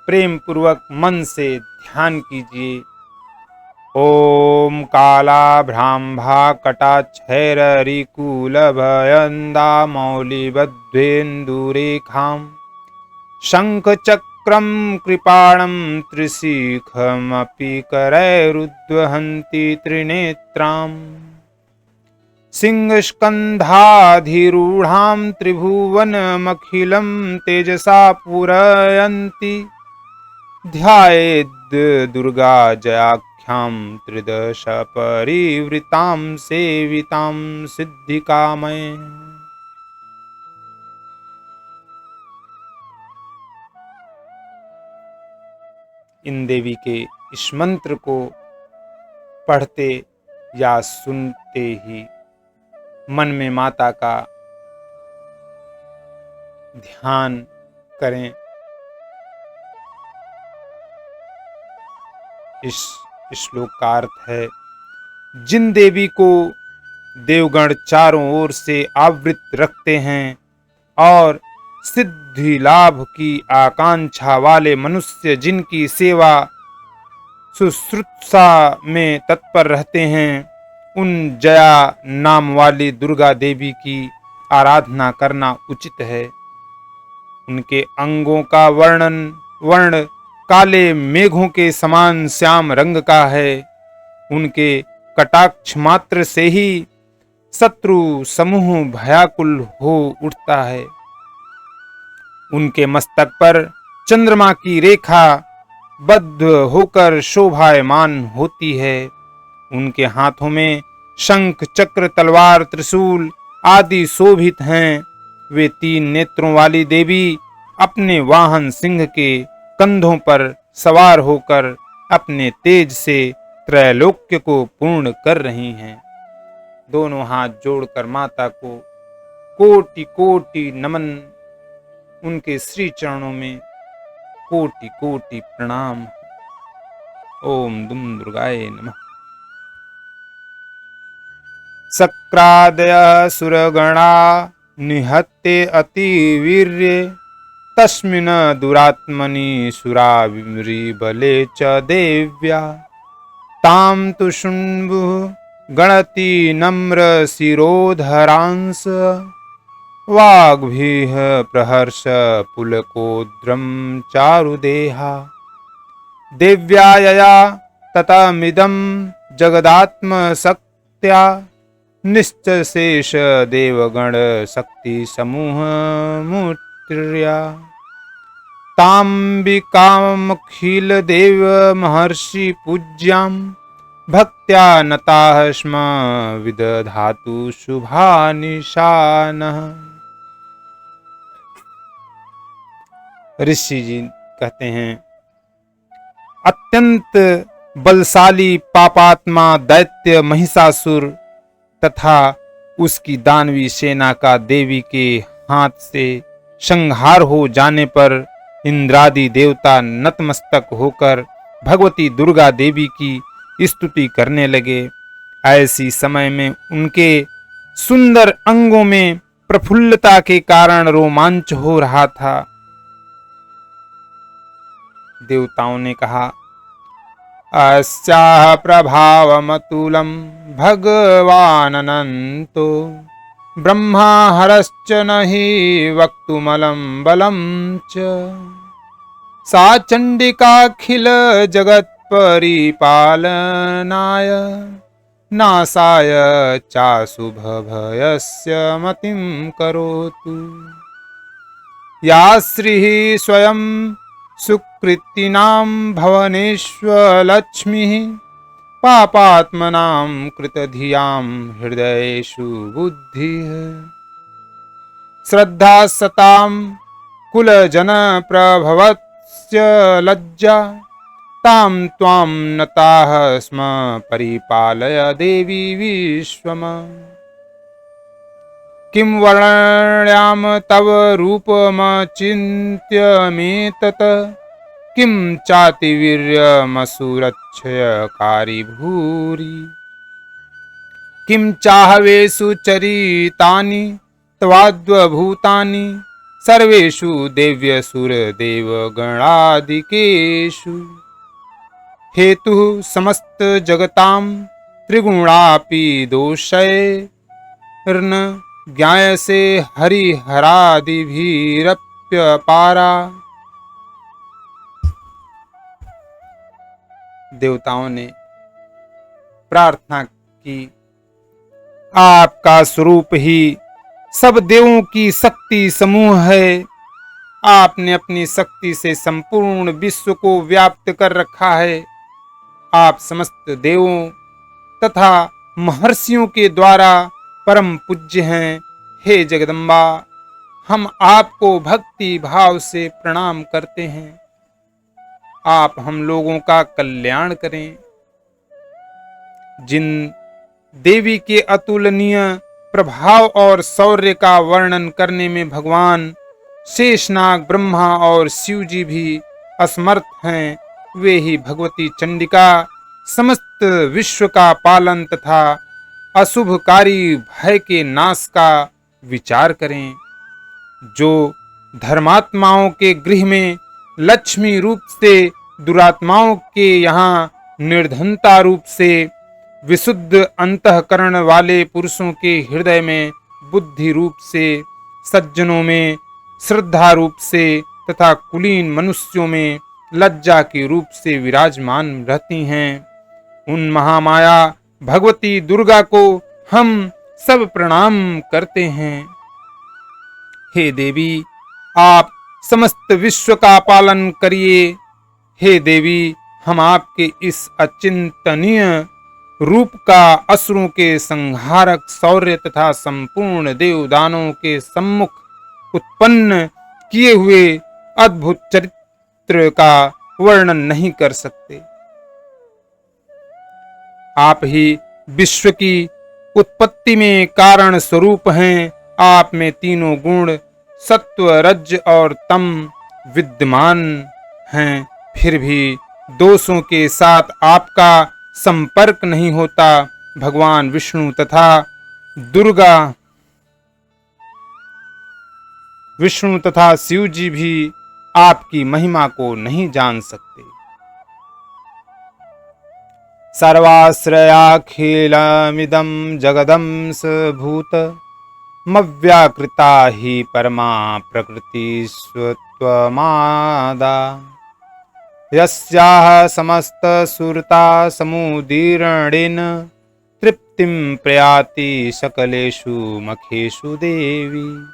Speaker 1: प्रेम पूर्वक मन से ध्यान कीजिए। ओम काला भ्रांभा कटाक्षैररिकुल भयंदा मौलिबद्धेन्दुरेखां शंख चक्रम कृपाणं त्रिशिखमपि करैरुद्वहन्ति त्रिनेत्राम् सिंहस्कन्धाधिरूढां त्रिभुवनमखिलं तेजसा पूरयन्ति ध्यायेद् दुर्गा जयाख्यां त्रिदश परिवृतां सेवितां सिद्धिकामये। इन देवी के इस मंत्र को पढ़ते या सुनते ही मन में माता का ध्यान करें। इस श्लोक का अर्थ है, जिन देवी को देवगण चारों ओर से आवृत रखते हैं और सिद्धि लाभ की आकांक्षा वाले मनुष्य जिनकी सेवा शुश्रूषा में तत्पर रहते हैं, उन जया नाम वाली दुर्गा देवी की आराधना करना उचित है। उनके अंगों का वर्ण काले मेघों के समान श्याम रंग का है। उनके कटाक्ष मात्र से ही शत्रु समूह भयाकुल हो उठता है। उनके मस्तक पर चंद्रमा की रेखा बद्ध होकर शोभायमान होती है। उनके हाथों में शंख चक्र तलवार त्रिशूल आदि शोभित हैं। वे 3 नेत्रों वाली देवी अपने वाहन सिंह के कंधों पर सवार होकर अपने तेज से त्रैलोक्य को पूर्ण कर रही हैं। दोनों हाथ जोड़कर माता को कोटि कोटि नमन। उनके श्री चरणों में कोटि कोटि प्रणाम। ओम दुम दुर्गाय नमः। शक्रादय सुरगणा निहत्ते अतिवीर्ये तस्मिन् दुरात्मनि सुराविमृबले च देव्या तां तु शुण्भु गणति नम्र शिरोधरांस वाग्भिः प्रहर्ष पुलकोद्रं चारुदेहा देव्या यया ततमिदं जगदात्मशक्त्या निश्चय शेष देवगण शक्ति समूह मूर्तिर्या ताम्बिकामखिल देव महर्षि पूज्याम भक्त्या नताः स्म विदधातु शुभानिशानः। ऋषि जी कहते हैं, अत्यंत बलशाली पापात्मा दैत्य महिषासुर तथा उसकी दानवी सेना का देवी के हाथ से संहार हो जाने पर इंद्रादि देवता नतमस्तक होकर भगवती दुर्गा देवी की स्तुति करने लगे। ऐसी समय में उनके सुंदर अंगों में प्रफुल्लता के कारण रोमांच हो रहा था। देवताओं ने कहा, अस्याः प्रभावमतुलं भगवानन्तो ब्रह्मा हरश्च न हि वक्तुमलं बलं च सा चण्डिकाखिल जगत्परिपालनाय नाशाय चाशुभभयस्य मतिं करोतु। या श्रीः स्वयं सुकृतिनां भवनेष्वलक्ष्मीः पापात्मनां कृतधियां हृदयेषु बुद्धिः श्रद्धा सतां कुलजनप्रभवस्य लज्जा तां त्वां नताः स्म परिपालय देवी विश्वम्। किं वर्ण्याम तव रूपमचिन्त्यमेतत् किं चातिवीर्यमसुरक्षयकारी भूरि किं चाहवेषु चरितानि त्वाद्भूतानि सर्वेषु देव्यसुरदेवगणादिकेषु हेतुः समस्त जगतां त्रिगुणापि दोषैर्न ज्ञायसे हरिहरादिभिरप्यपारा। देवताओं ने प्रार्थना की, आपका स्वरूप ही सब देवों की शक्ति समूह है। आपने अपनी शक्ति से संपूर्ण विश्व को व्याप्त कर रखा है। आप समस्त देवों तथा महर्षियों के द्वारा परम पूज्य हैं। हे जगदम्बा, हम आपको भक्ति भाव से प्रणाम करते हैं। आप हम लोगों का कल्याण करें। जिन देवी के अतुलनीय प्रभाव और शौर्य का वर्णन करने में भगवान शेषनाग, ब्रह्मा और शिव जी भी असमर्थ हैं, वे ही भगवती चंडिका समस्त विश्व का पालन तथा अशुभकारी भय के नाश का विचार करें। जो धर्मात्माओं के गृह में लक्ष्मी रूप से, दुरात्माओं के यहाँ निर्धनता रूप से, विशुद्ध अंतःकरण वाले पुरुषों के हृदय में बुद्धि रूप से, सज्जनों में श्रद्धा रूप से तथा कुलीन मनुष्यों में लज्जा के रूप से विराजमान रहती हैं, उन महामाया भगवती दुर्गा को हम सब प्रणाम करते हैं। हे देवी, आप समस्त विश्व का पालन करिए। हे देवी, हम आपके इस अचिंतनीय रूप का असुरों के संहारक शौर्य तथा संपूर्ण देवदानों के सम्मुख उत्पन्न किए हुए अद्भुत चरित्र का वर्णन नहीं कर सकते। आप ही विश्व की उत्पत्ति में कारण स्वरूप हैं। आप में तीनों गुण सत्व, रज और तम विद्यमान हैं, फिर भी दोषों के साथ आपका संपर्क नहीं होता। भगवान विष्णु तथा शिव जी भी आपकी महिमा को नहीं जान सकते। सर्वाश्रयाखिलमिदं जगदंस भूत मव्याकृता हि परमा प्रकृति स्वत्वमादा यस्याः समस्त सुरता समुदीर्णेन तृप्त तृप्तिं प्रयाति सकलेषु मखेषु देवी।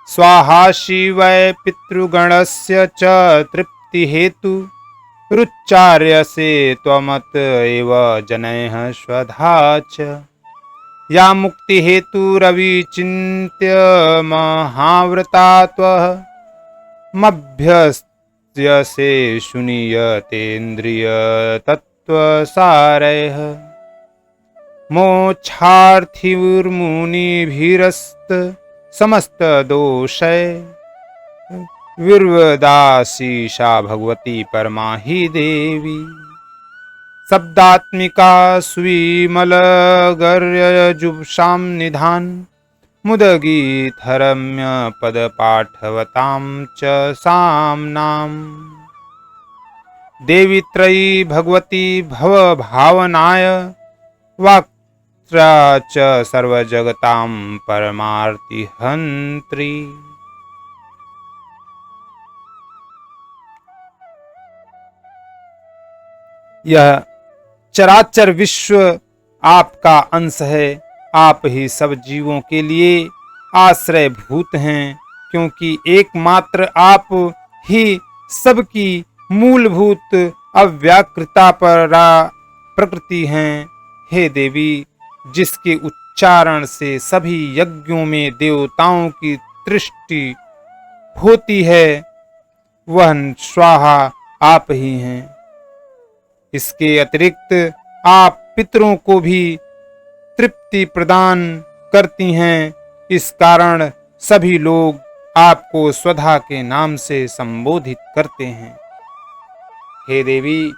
Speaker 1: स्वाहासि वै पितृगणस्य च तृप्तिहेतु रुच्चार्यसे त्वमत एव जनैः स्वधा च। या मुक्तिहेतुरविचिन्त्य महाव्रता त्वः मभ्यस्यसे शून्यतेन्द्रियतत्त्वसारैः। मोक्षार्थिर्मुनिभिरस्त समस्तदोषै विर्वदासीशा भगवती परमा हि देवी। शब्दात्मिका सुविमलगर्यजुषां निधान मुदगीतरम्य पदपाठवतां च साम्नाम्। देवी त्रयी भगवती भवभावनाय वाक्त्रा च सर्वजगतां परमार्तिहन्त्री। यह चराचर विश्व आपका अंश है। आप ही सब जीवों के लिए आश्रयभूत हैं, क्योंकि एकमात्र आप ही सबकी मूलभूत अव्याकृता परा प्रकृति हैं। हे देवी, जिसके उच्चारण से सभी यज्ञों में देवताओं की तृष्टि होती है, वह स्वाहा आप ही हैं। इसके अतिरिक्त आप पितरों को भी तृप्ति प्रदान करती हैं। इस कारण सभी लोग आपको स्वधा के नाम से संबोधित करते हैं। हे देवी,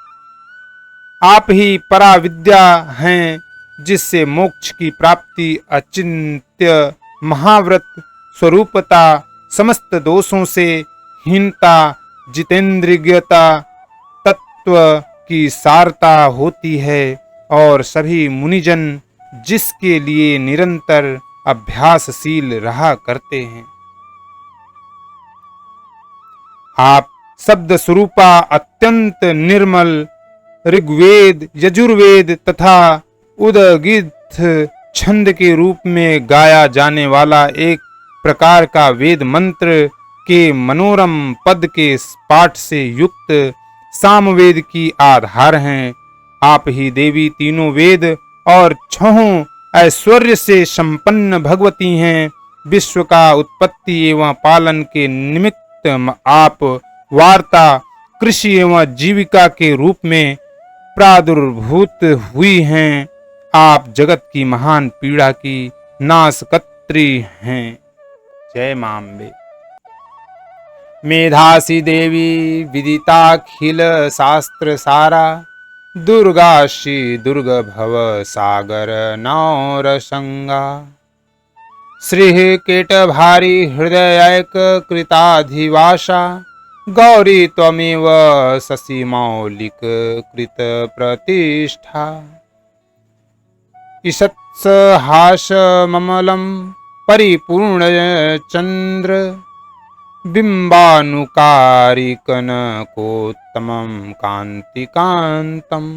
Speaker 1: आप ही पराविद्या हैं, जिससे मोक्ष की प्राप्ति, अचिंत्य महाव्रत स्वरूपता, समस्त दोषों से हीनता, जितेंद्रियता, तत्व की सारता होती है और सभी मुनिजन जिसके लिए निरंतर अभ्यासशील रहा करते हैं। आप शब्द स्वरूपा अत्यंत निर्मल ऋग्वेद, यजुर्वेद तथा उदगीत छंद के रूप में गाया जाने वाला एक प्रकार का वेद मंत्र के मनोरम पद के पाठ से युक्त सामवेद की आधार हैं। आप ही देवी तीनों वेद और छहों ऐश्वर्य से संपन्न भगवती हैं। विश्व का उत्पत्ति एवं पालन के निमित्त आप वार्ता, कृषि एवं जीविका के रूप में प्रादुर्भूत हुई हैं। आप जगत की महान पीड़ा की नाशकत्री हैं। जय मां अम्बे। मेधासी देवी विदिताखिल शास्त्र सारा, दुर्गाशी दुर्ग भव सागर नौरसंगा। श्री केट भारी हृदयैक कृताधिवासा, गौरी त्वमेव शशि मौलिक कृत प्रतिष्ठा। ईषत्स हास ममलम परिपूर्ण चंद्र, बिंबानुकारिकनकोत्तमं कांतिकांतम्।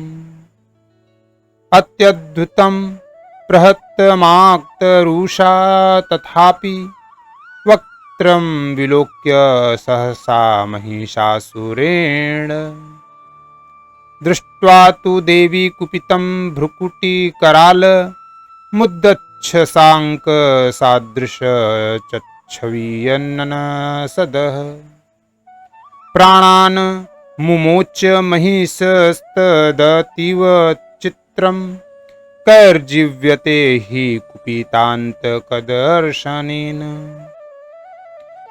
Speaker 1: अत्यद्भुतं बृहत्तमाक्तरुषा तथापि, वक्त्रं विलोक्य सहसा महिषासुरेण। दृष्ट्वा तु देवी कुपितं भ्रुकुटिकराल, मुद्दच्छशांक सादृश छवीयन्न सदः। प्राणान् मुमोच्य महिषस्तदतीव चित्रं, कैर्जीव्यते हि कुपितान्तकदर्शनेन।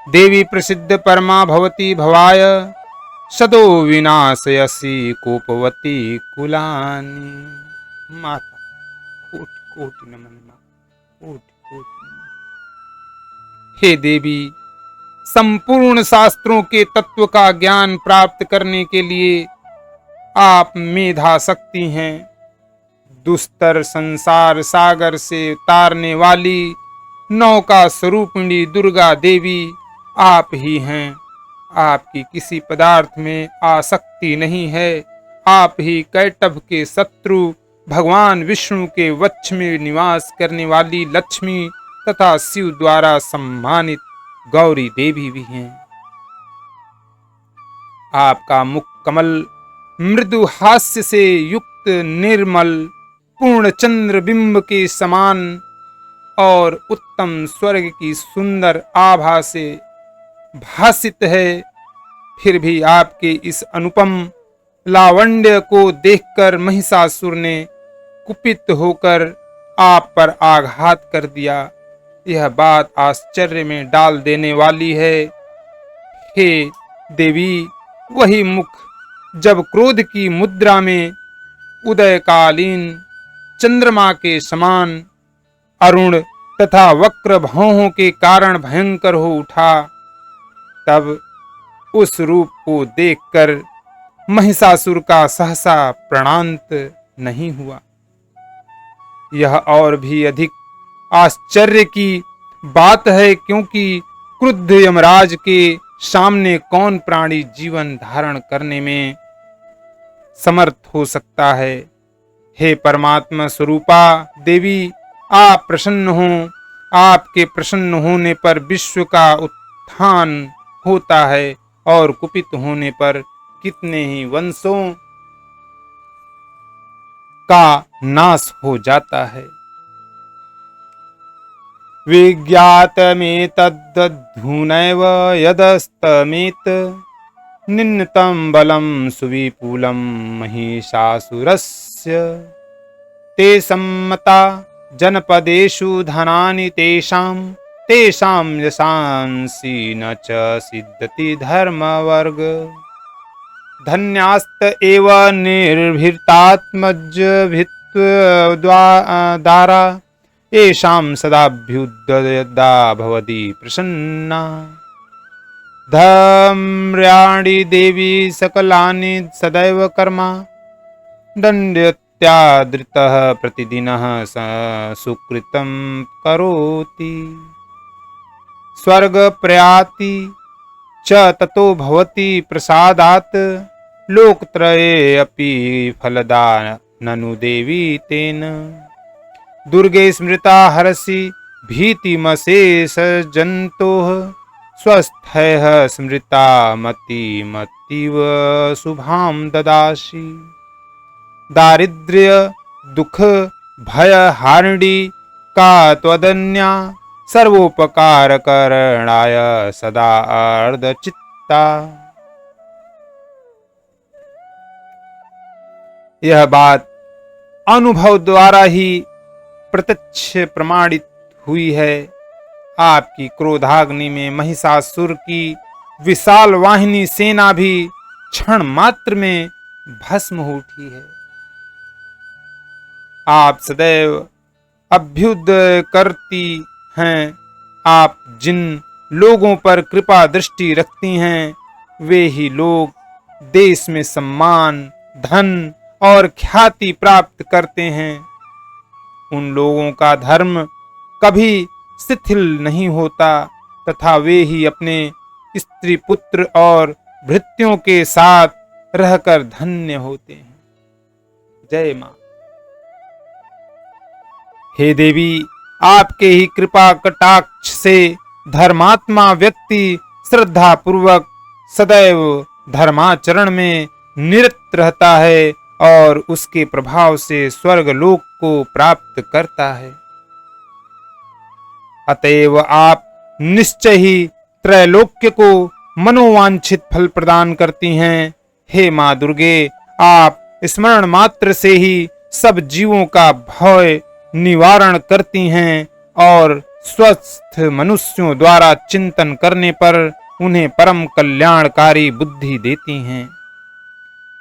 Speaker 1: देवी प्रसिद्ध परमा भवती भवाय, सदो विनाशयसि कोपवती कुलानि। माता कोटि कोटि नमन, कोटि कोटि नमन। हे देवी, संपूर्ण शास्त्रों के तत्व का ज्ञान प्राप्त करने के लिए आप मेधा शक्ति हैं। दुस्तर संसार सागर से तारने वाली नौका स्वरूपिणी दुर्गा देवी आप ही हैं। आपकी किसी पदार्थ में आसक्ति नहीं है। आप ही कैटभ के शत्रु भगवान विष्णु के वक्ष में निवास करने वाली लक्ष्मी तथा शिव द्वारा सम्मानित गौरी देवी भी हैं। आपका मुख कमल मृदु हास्य से युक्त निर्मल पूर्ण चंद्र बिंब के समान और उत्तम स्वर्ग की सुंदर आभा से भासित है। फिर भी आपके इस अनुपम लावण्य को देखकर महिषासुर ने कुपित होकर आप पर आघात कर दिया। यह बात आश्चर्य में डाल देने वाली है। हे देवी, वही मुख जब क्रोध की मुद्रा में उदयकालीन चंद्रमा के समान अरुण तथा वक्र भौहों के कारण भयंकर हो उठा, तब उस रूप को देखकर महिषासुर का सहसा प्राणांत नहीं हुआ। यह और भी अधिक आश्चर्य की बात है, क्योंकि क्रुद्ध यमराज के सामने कौन प्राणी जीवन धारण करने में समर्थ हो सकता है। हे परमात्मा स्वरूपा देवी, आप प्रसन्न हो। आपके प्रसन्न होने पर विश्व का उत्थान होता है और कुपित होने पर कितने ही वंशों का नाश हो जाता है। विज्ञातमेतद्धूनैव यदस्तमेत निन्नतं बलं सुविपुलं महिषासुरस्य ते सम्मता जनपदेषु धनानि तेषां यशांसि न च सिद्धति धर्मवर्ग धन्यास्त एव निर्भीतात्मजभित्वदारा येषां सदाभ्युदयदा भवति प्रसन्ना धम्र्याणि देवी सकलानि सदैव कर्मा दण्ड्यत्यादृतः प्रतिदिनः सुकृतं करोति स्वर्ग प्रयाति च ततो भवति प्रसादात् लोकत्रये अपि फलदा ननु देवी तेन दुर्गे स्मृता हरसि भीतिमशेष जन्तोः स्वस्थैः स्मृता मतिमतीव शुभां ददासि दारिद्र्य दुख भय हारिणी का त्वदन्या सर्वोपकार करणाय सदा अर्धचित्ता। यह बात अनुभव द्वारा ही प्रत्यक्ष प्रमाणित हुई है। आपकी क्रोधाग्नि में महिषासुर की विशाल वाहिनी सेना भी क्षण मात्र में भस्म हो उठी है। आप सदैव अभ्युदय करती हैं। आप जिन लोगों पर कृपा दृष्टि रखती हैं, वे ही लोग देश में सम्मान, धन और ख्याति प्राप्त करते हैं। उन लोगों का धर्म कभी शिथिल नहीं होता तथा वे ही अपने स्त्री पुत्र और भृत्यों के साथ रहकर धन्य होते हैं। जय मां। हे देवी, आपके ही कृपा कटाक्ष से धर्मात्मा व्यक्ति श्रद्धा पूर्वक सदैव धर्माचरण में निरत रहता है और उसके प्रभाव से स्वर्ग लोक को प्राप्त करता है। अतएव आप निश्चय ही त्रैलोक्य को मनोवांछित फल प्रदान करती हैं। हे मां दुर्गे, आप स्मरण मात्र से ही सब जीवों का भय निवारण करती हैं और स्वस्थ मनुष्यों द्वारा चिंतन करने पर उन्हें परम कल्याणकारी बुद्धि देती हैं।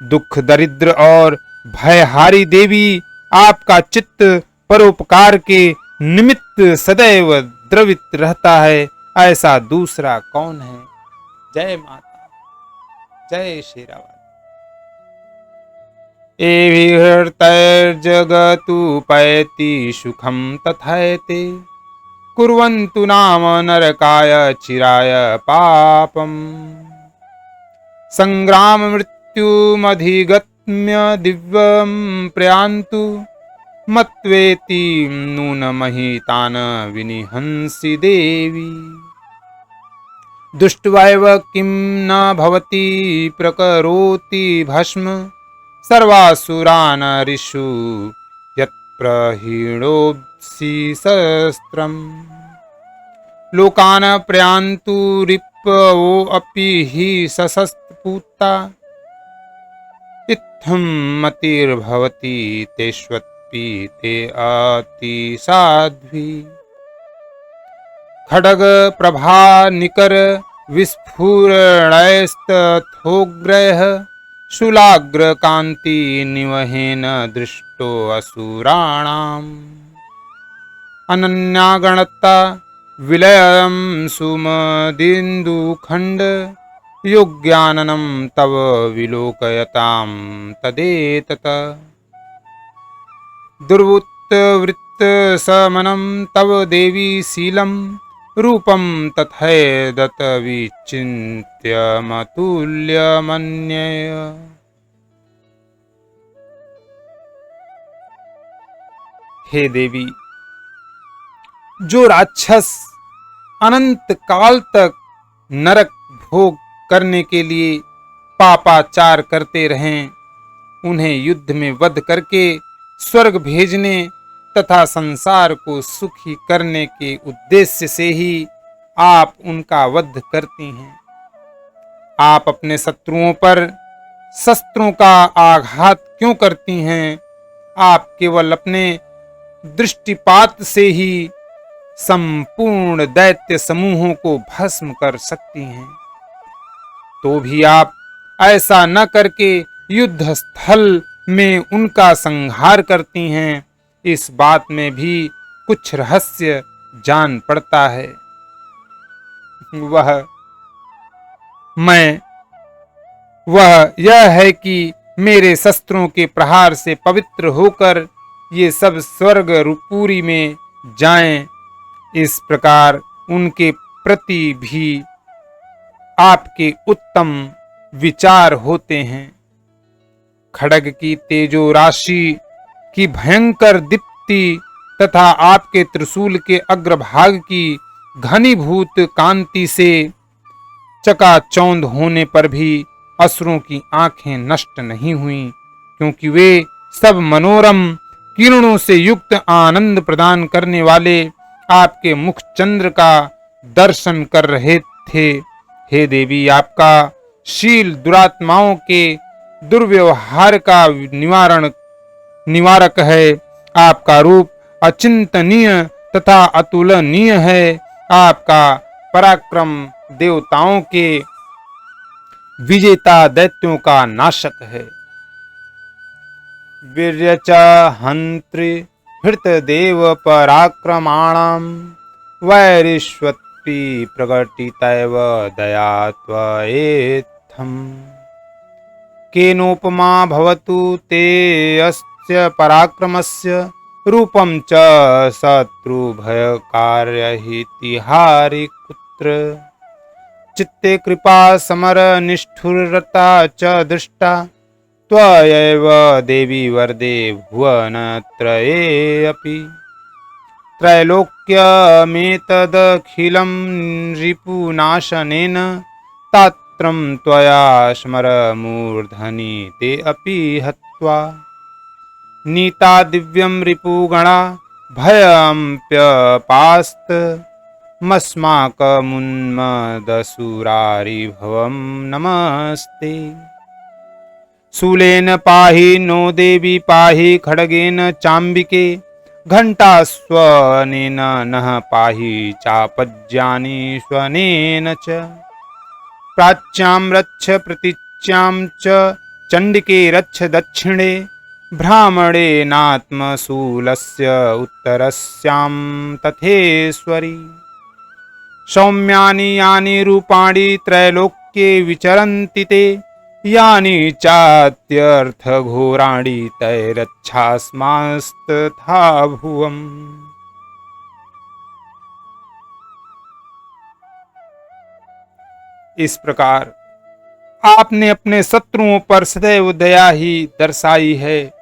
Speaker 1: दुख दरिद्र और भयहारी देवी, आपका चित्त परोपकार के निमित्त सदैव द्रवित रहता है। ऐसा दूसरा कौन है। जय माता, जय श्री राम। एभिर्तैर्जगतु पैति सुखं तथैते कुर्वन्तु नाम नरकाय चिराय पापम् संग्राम मृत्युमधिगम्य दिव्यं प्रयान्तु मत्वेति नूनमहितान् विनिहंसि देवी। दुष्ट्वैव किं न भवति प्रकरोति भस्म सर्वासुरान् ऋषु यत्प्रहीणोऽसि शस्त्रम्। लोकान् प्रयान्तु रिपवोऽपि हि सशस्त्रपूता इत्थं मतिर्भवति तेष्वपि ते अतिसाध्वी। खड्ग प्रभा निकर विस्फुरणैस्तथोग्रैः शूलाग्र कांति निवहेन दृष्टो असुराणाम्। अनन्यागणता विलयं सुमदिन्दुखण्ड योग्याननं तव विलोकयतां तदेतत। दुर्वृत्तवृत्तसमनं तव देवी शीलं रूपं तथैदत विचिन्त्यमतुल्यमन्यय। हे देवी, जो राक्षस अनंत काल तक नरक भोग करने के लिए पापाचार करते रहें, उन्हें युद्ध में वध करके स्वर्ग भेजने तथा संसार को सुखी करने के उद्देश्य से ही आप उनका वध करती हैं। आप अपने शत्रुओं पर शस्त्रों का आघात क्यों करती हैं? आप केवल अपने दृष्टिपात से ही संपूर्ण दैत्य समूहों को भस्म कर सकती हैं। तो भी आप ऐसा न करके युद्ध स्थल में उनका संहार करती हैं। इस बात में भी कुछ रहस्य जान पड़ता है। वह यह है कि मेरे शस्त्रों के प्रहार से पवित्र होकर ये सब स्वर्गपुरी में जाएं। इस प्रकार उनके प्रति भी आपके उत्तम विचार होते हैं। खड्ग की तेजो राशि की भयंकर दीप्ति तथा आपके त्रिशूल के अग्रभाग की घनीभूत कांति से चकाचौंध होने पर भी असुरों की आंखें नष्ट नहीं हुईं, क्योंकि वे सब मनोरम किरणों से युक्त आनंद प्रदान करने वाले आपके मुख चंद्र का दर्शन कर रहे थे। हे देवी, आपका शील दुरात्माओं के दुर्व्यवहार का निवारक है। आपका रूप अचिंतनीय तथा अतुलनीय है। आपका पराक्रम देवताओं के विजेता दैत्यों का नाशक है। वीर्य च हंत्रि हृत देव पराक्रमाणाम वैरिष्वत्ति प्रकटितैव दया त्वयेत्थम्। केनोपमा भवतु ते अस्य पराक्रमस्य रूपं च शत्रुभयकार्यहितिहारि कुत्र। चित्ते कृपा समर निष्ठुरता च दृष्टा त्वयैव देवी वरदे भुवनत्रये अपि। त्रैलोक्यमेतदखिलं रिपुनाशनेन तात्रं त्वया स्मरमूर्धनि ते अपि हत्वा। नीता दिव्यं रिपुगणा भयम्प्यपास्त मस्माकमुन्मदसुरारिभवं नमस्ते। शूलेन पाहि नो देवी पाहि खड्गेन चाम्बिके। घण्टास्वनेन नः पाहि चापज्यानि स्वनेन च। प्राच्यां रक्ष प्रतीच्यां च चण्डिके रक्ष दक्षिणे। भ्रामणेनात्मशूलस्य उत्तरस्यां तथेश्वरि। सौम्यानि यानि रूपाणि त्रैलोक्ये विचरन्ति ते। यानि चात्यर्थघोराणि तैरच्छास्मास्तथा भुवम्। इस प्रकार आपने अपने शत्रुओं पर सदैव दया ही दर्शाई है।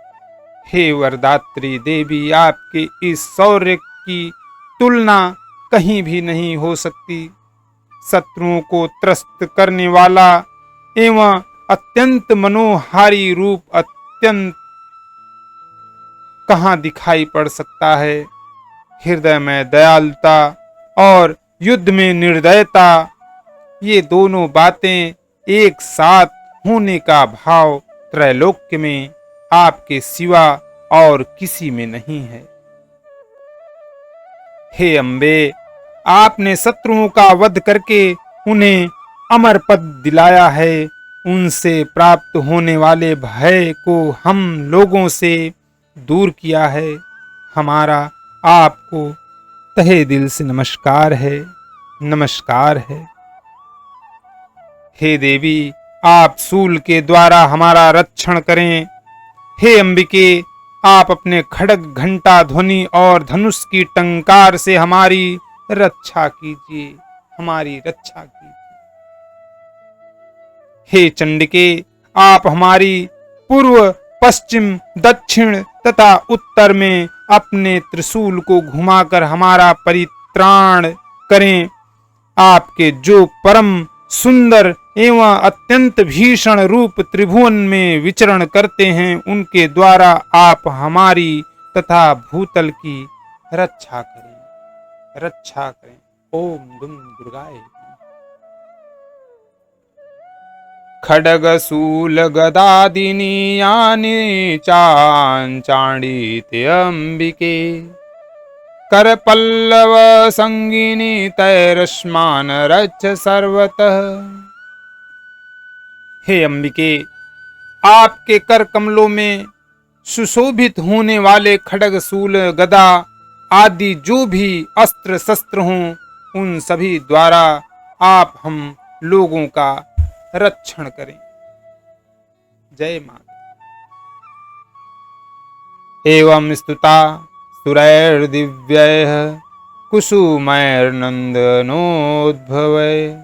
Speaker 1: हे वरदात्री देवी, आपके इस शौर्य की तुलना कहीं भी नहीं हो सकती। शत्रुओं को त्रस्त करने वाला एवं अत्यंत मनोहारी रूप अत्यंत कहाँ दिखाई पड़ सकता है। हृदय में दयालुता और युद्ध में निर्दयता, ये दोनों बातें एक साथ होने का भाव त्रैलोक्य में आपके सिवा और किसी में नहीं है। हे अम्बे, आपने शत्रुओं का वध करके उन्हें अमर पद दिलाया है। उनसे प्राप्त होने वाले भय को हम लोगों से दूर किया है। हमारा आपको तहे दिल से नमस्कार है, नमस्कार है। हे देवी, आप शूल के द्वारा हमारा रक्षण करें। हे अंबिके, आप अपने खड्ग, घंटा ध्वनि और धनुष की टंकार से हमारी रक्षा कीजिए, हमारी रक्षा कीजिए। हे चंडिके, आप हमारी पूर्व, पश्चिम, दक्षिण तथा उत्तर में अपने त्रिशूल को घुमाकर हमारा परित्राण करें। आपके जो परम सुंदर एवं अत्यंत भीषण रूप त्रिभुवन में विचरण करते हैं, उनके द्वारा आप हमारी तथा भूतल की रक्षा करें, रक्षा करें। ओम दुम दुर्गाय। खड्ग शूल गदादीनि यानि चांचाणीते अंबिके, कर पल्लव संगीनि तैरस्मान रक्ष सर्वतः। हे अंबिके, आपके कर कमलों में सुशोभित होने वाले खड्ग, शूल, गदा आदि जो भी अस्त्र शस्त्र हों, उन सभी द्वारा आप हम लोगों का रक्षण करें। जय माता। एवं स्तुता सुरैर्दिव्यैः कुसुमैर्नन्दनोद्भवैः,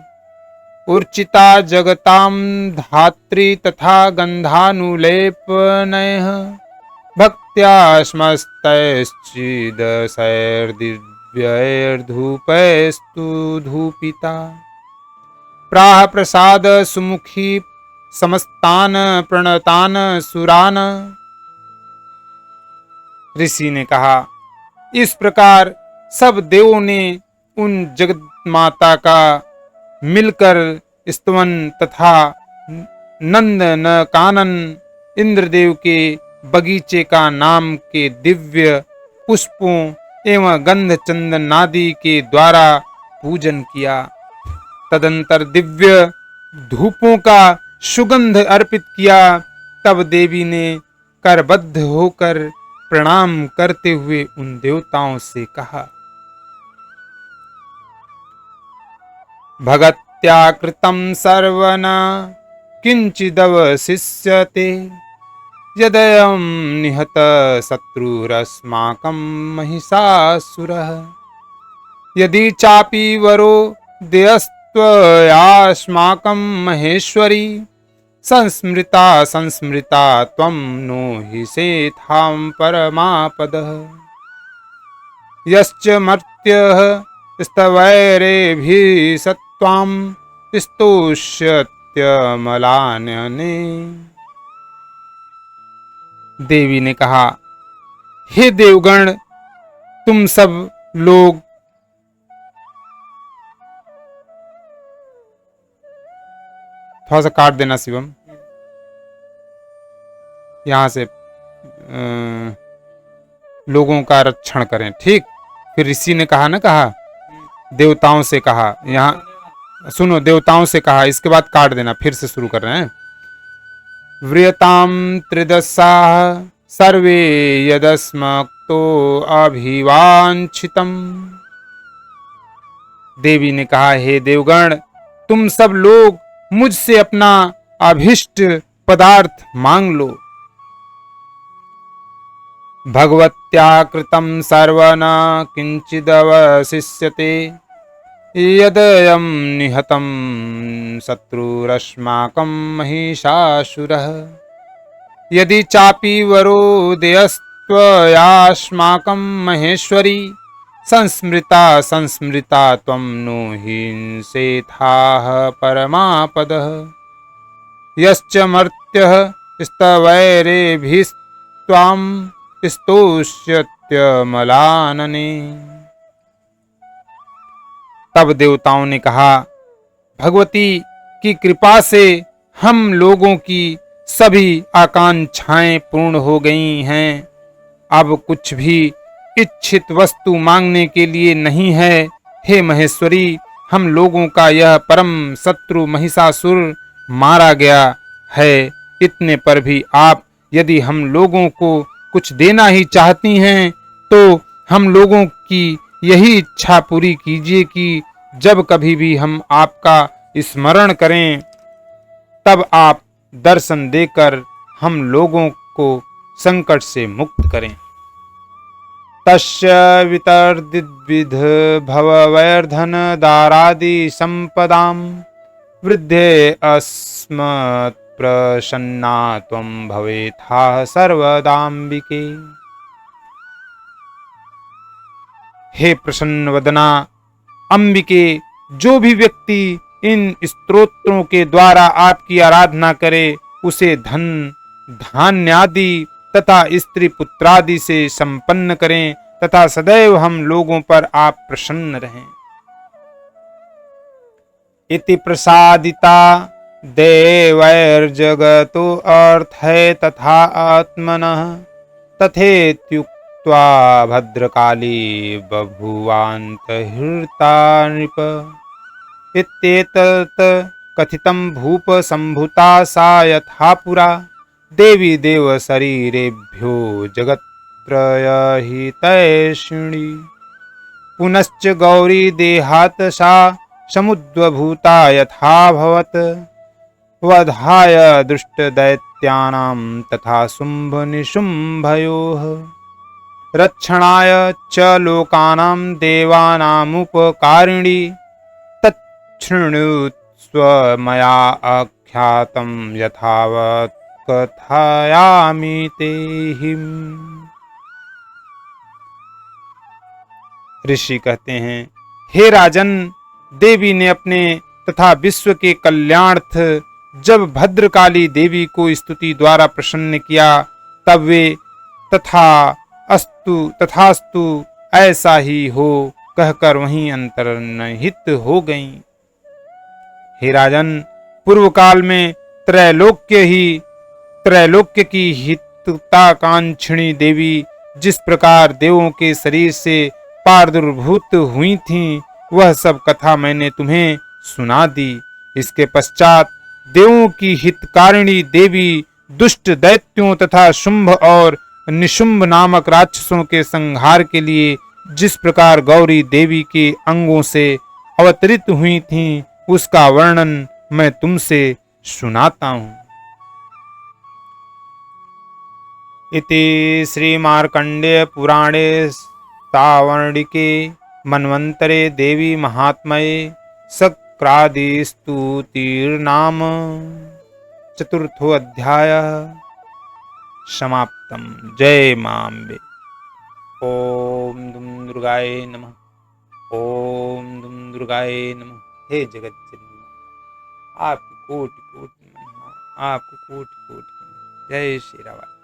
Speaker 1: ऊर्चिता जगतां धात्री तथा गन्धानुलेपनैः, भक्त्या स्मस्तैश्चिदशैर्दिव्यैर्धूपैस्तु धूपिता, प्राह प्रसाद सुमुखी समस्तान प्रणतान सुरान। ऋषि ने कहा, इस प्रकार सब देवों ने उन जगत माता का मिलकर स्तवन तथा नंद न कानन इंद्रदेव के बगीचे का नाम के दिव्य पुष्पों एवं गंध चंदन नादि के द्वारा पूजन किया। तदंतर दिव्य धूपों का सुगंध अर्पित किया। तब देवी ने करबद्ध होकर प्रणाम करते हुए उन देवताओं से कहा, भगत्या कृतं सर्वन किंचिदवशिष्यते, यदयं निहत शत्रुरस्माकं महिषासुरः, यदि चापि वरो देयस्त्वयास्माकं महेश्वरी, संस्मृता संस्मृता त्वं नो हि सेथां परमापदः, यश्च मर्त्यः स्तवैरेभिः सत्त्वां स्तोष्यत्यमलान्यने। देवी ने कहा, हे देवगण, तुम सब लोग थोड़ा सा काट देना शिवम, यहां से लोगों का रक्षण करें, ठीक। फिर ऋषि ने कहा ना, कहा देवताओं से कहा, यहाँ सुनो, देवताओं से कहा, इसके बाद काट देना। फिर से शुरू कर रहे हैं। व्रियताम त्रिदशाः सर्वे यदस्मक्तो अभिवांछितम। देवी ने कहा, हे देवगण, तुम सब लोग मुझसे अपना अभिष्ट पदार्थ मांग लो। भगवत्या कृतं सर्वन किंचिदवशिष्यते, यदयं निहतं शत्रुरस्माकं महिषासुरः, यदि चापि वरोदयस्त्वयास्माकं महेश्वरी संस्मृता संस्मृता त्वं नो हिंसेथाः परमापदः यश्च मर्त्यः स्तवैरेभिस्त्वां स्तोष्यत्यमलानने। तब देवताओं ने कहा, भगवती की कृपा से हम लोगों की सभी आकांक्षाएं पूर्ण हो गई हैं। अब कुछ भी इच्छित वस्तु मांगने के लिए नहीं है। हे महेश्वरी, हम लोगों का यह परम शत्रु महिषासुर मारा गया है। इतने पर भी आप यदि हम लोगों को कुछ देना ही चाहती हैं तो हम लोगों की यही इच्छा पूरी कीजिए कि जब कभी भी हम आपका स्मरण करें तब आप दर्शन देकर हम लोगों को संकट से मुक्त करें। तस्य वितर्दिद्विध भववैर्धन दारादि संपदाम वृद्धे अस्मत् प्रसन्ना त्वं भवेथाः सर्वदाम्बिके। हे प्रसन्न वदना अंबिके, जो भी व्यक्ति इन स्तोत्रों के द्वारा आपकी आराधना करे उसे धन धान्यादि तथा स्त्री पुत्रादि से संपन्न करें तथा सदैव हम लोगों पर आप प्रसन्न रहें। इति प्रसादिता देवैर्जगतो अर्थे तथा आत्मनः तथेत्युक्त्वा भद्रकाली बभूवान्तर्हिता नृप। इत्येतत् कथितं भूप सम्भूता सा यथा पुरा देवी देव शरीरेभ्यो जगत्त्रयहितैषिणी। पुनश्च गौरी देहात् सा समुद्भूता यथाभवत् वधाय दुष्टदैत्यानां तथा शुम्भ निशुम्भयोः रक्षणाय च लोकानां देवानामुपकारिणी। तच्छृणुस्व मया आख्यातं यथावत् कथयामि ते हिम्। ऋषि कहते हैं, हे राजन, देवी ने अपने तथा विश्व के कल्याणार्थ जब भद्रकाली देवी को स्तुति द्वारा प्रसन्न किया तब वे तथास्तु ऐसा ही हो कहकर वहीं अंतर्निहित हो गईं। हे राजन, पूर्व काल में त्रैलोक्य की हितकांक्षिणी देवी जिस प्रकार देवों के शरीर से प्रादुर्भूत हुई थीं, वह सब कथा मैंने तुम्हें सुना दी। इसके पश्चात देवों की हितकारिणी देवी दुष्ट दैत्यों तथा शुंभ और निशुंभ नामक राक्षसों के संहार के लिए जिस प्रकार गौरी देवी के अंगों से अवतरित हुई थीं, उसका वर्णन मैं तुमसे सुनाता हूँ। इति श्री मार्कंडेय पुराणे सावर्णिके मन्वंतरे देवी महात्म्ये शक्रादिस्तुतिर्नाम चतुर्थो अध्यायः समाप्तम्। जय माम्बे। ओम दुम दुर्गाय नमः। ओम दुम दुर्गाय नमः। हे जगत जननी, आपकी कोटि कोटि नमः, आपको कोटि कोटि नमः। जय श्री राम।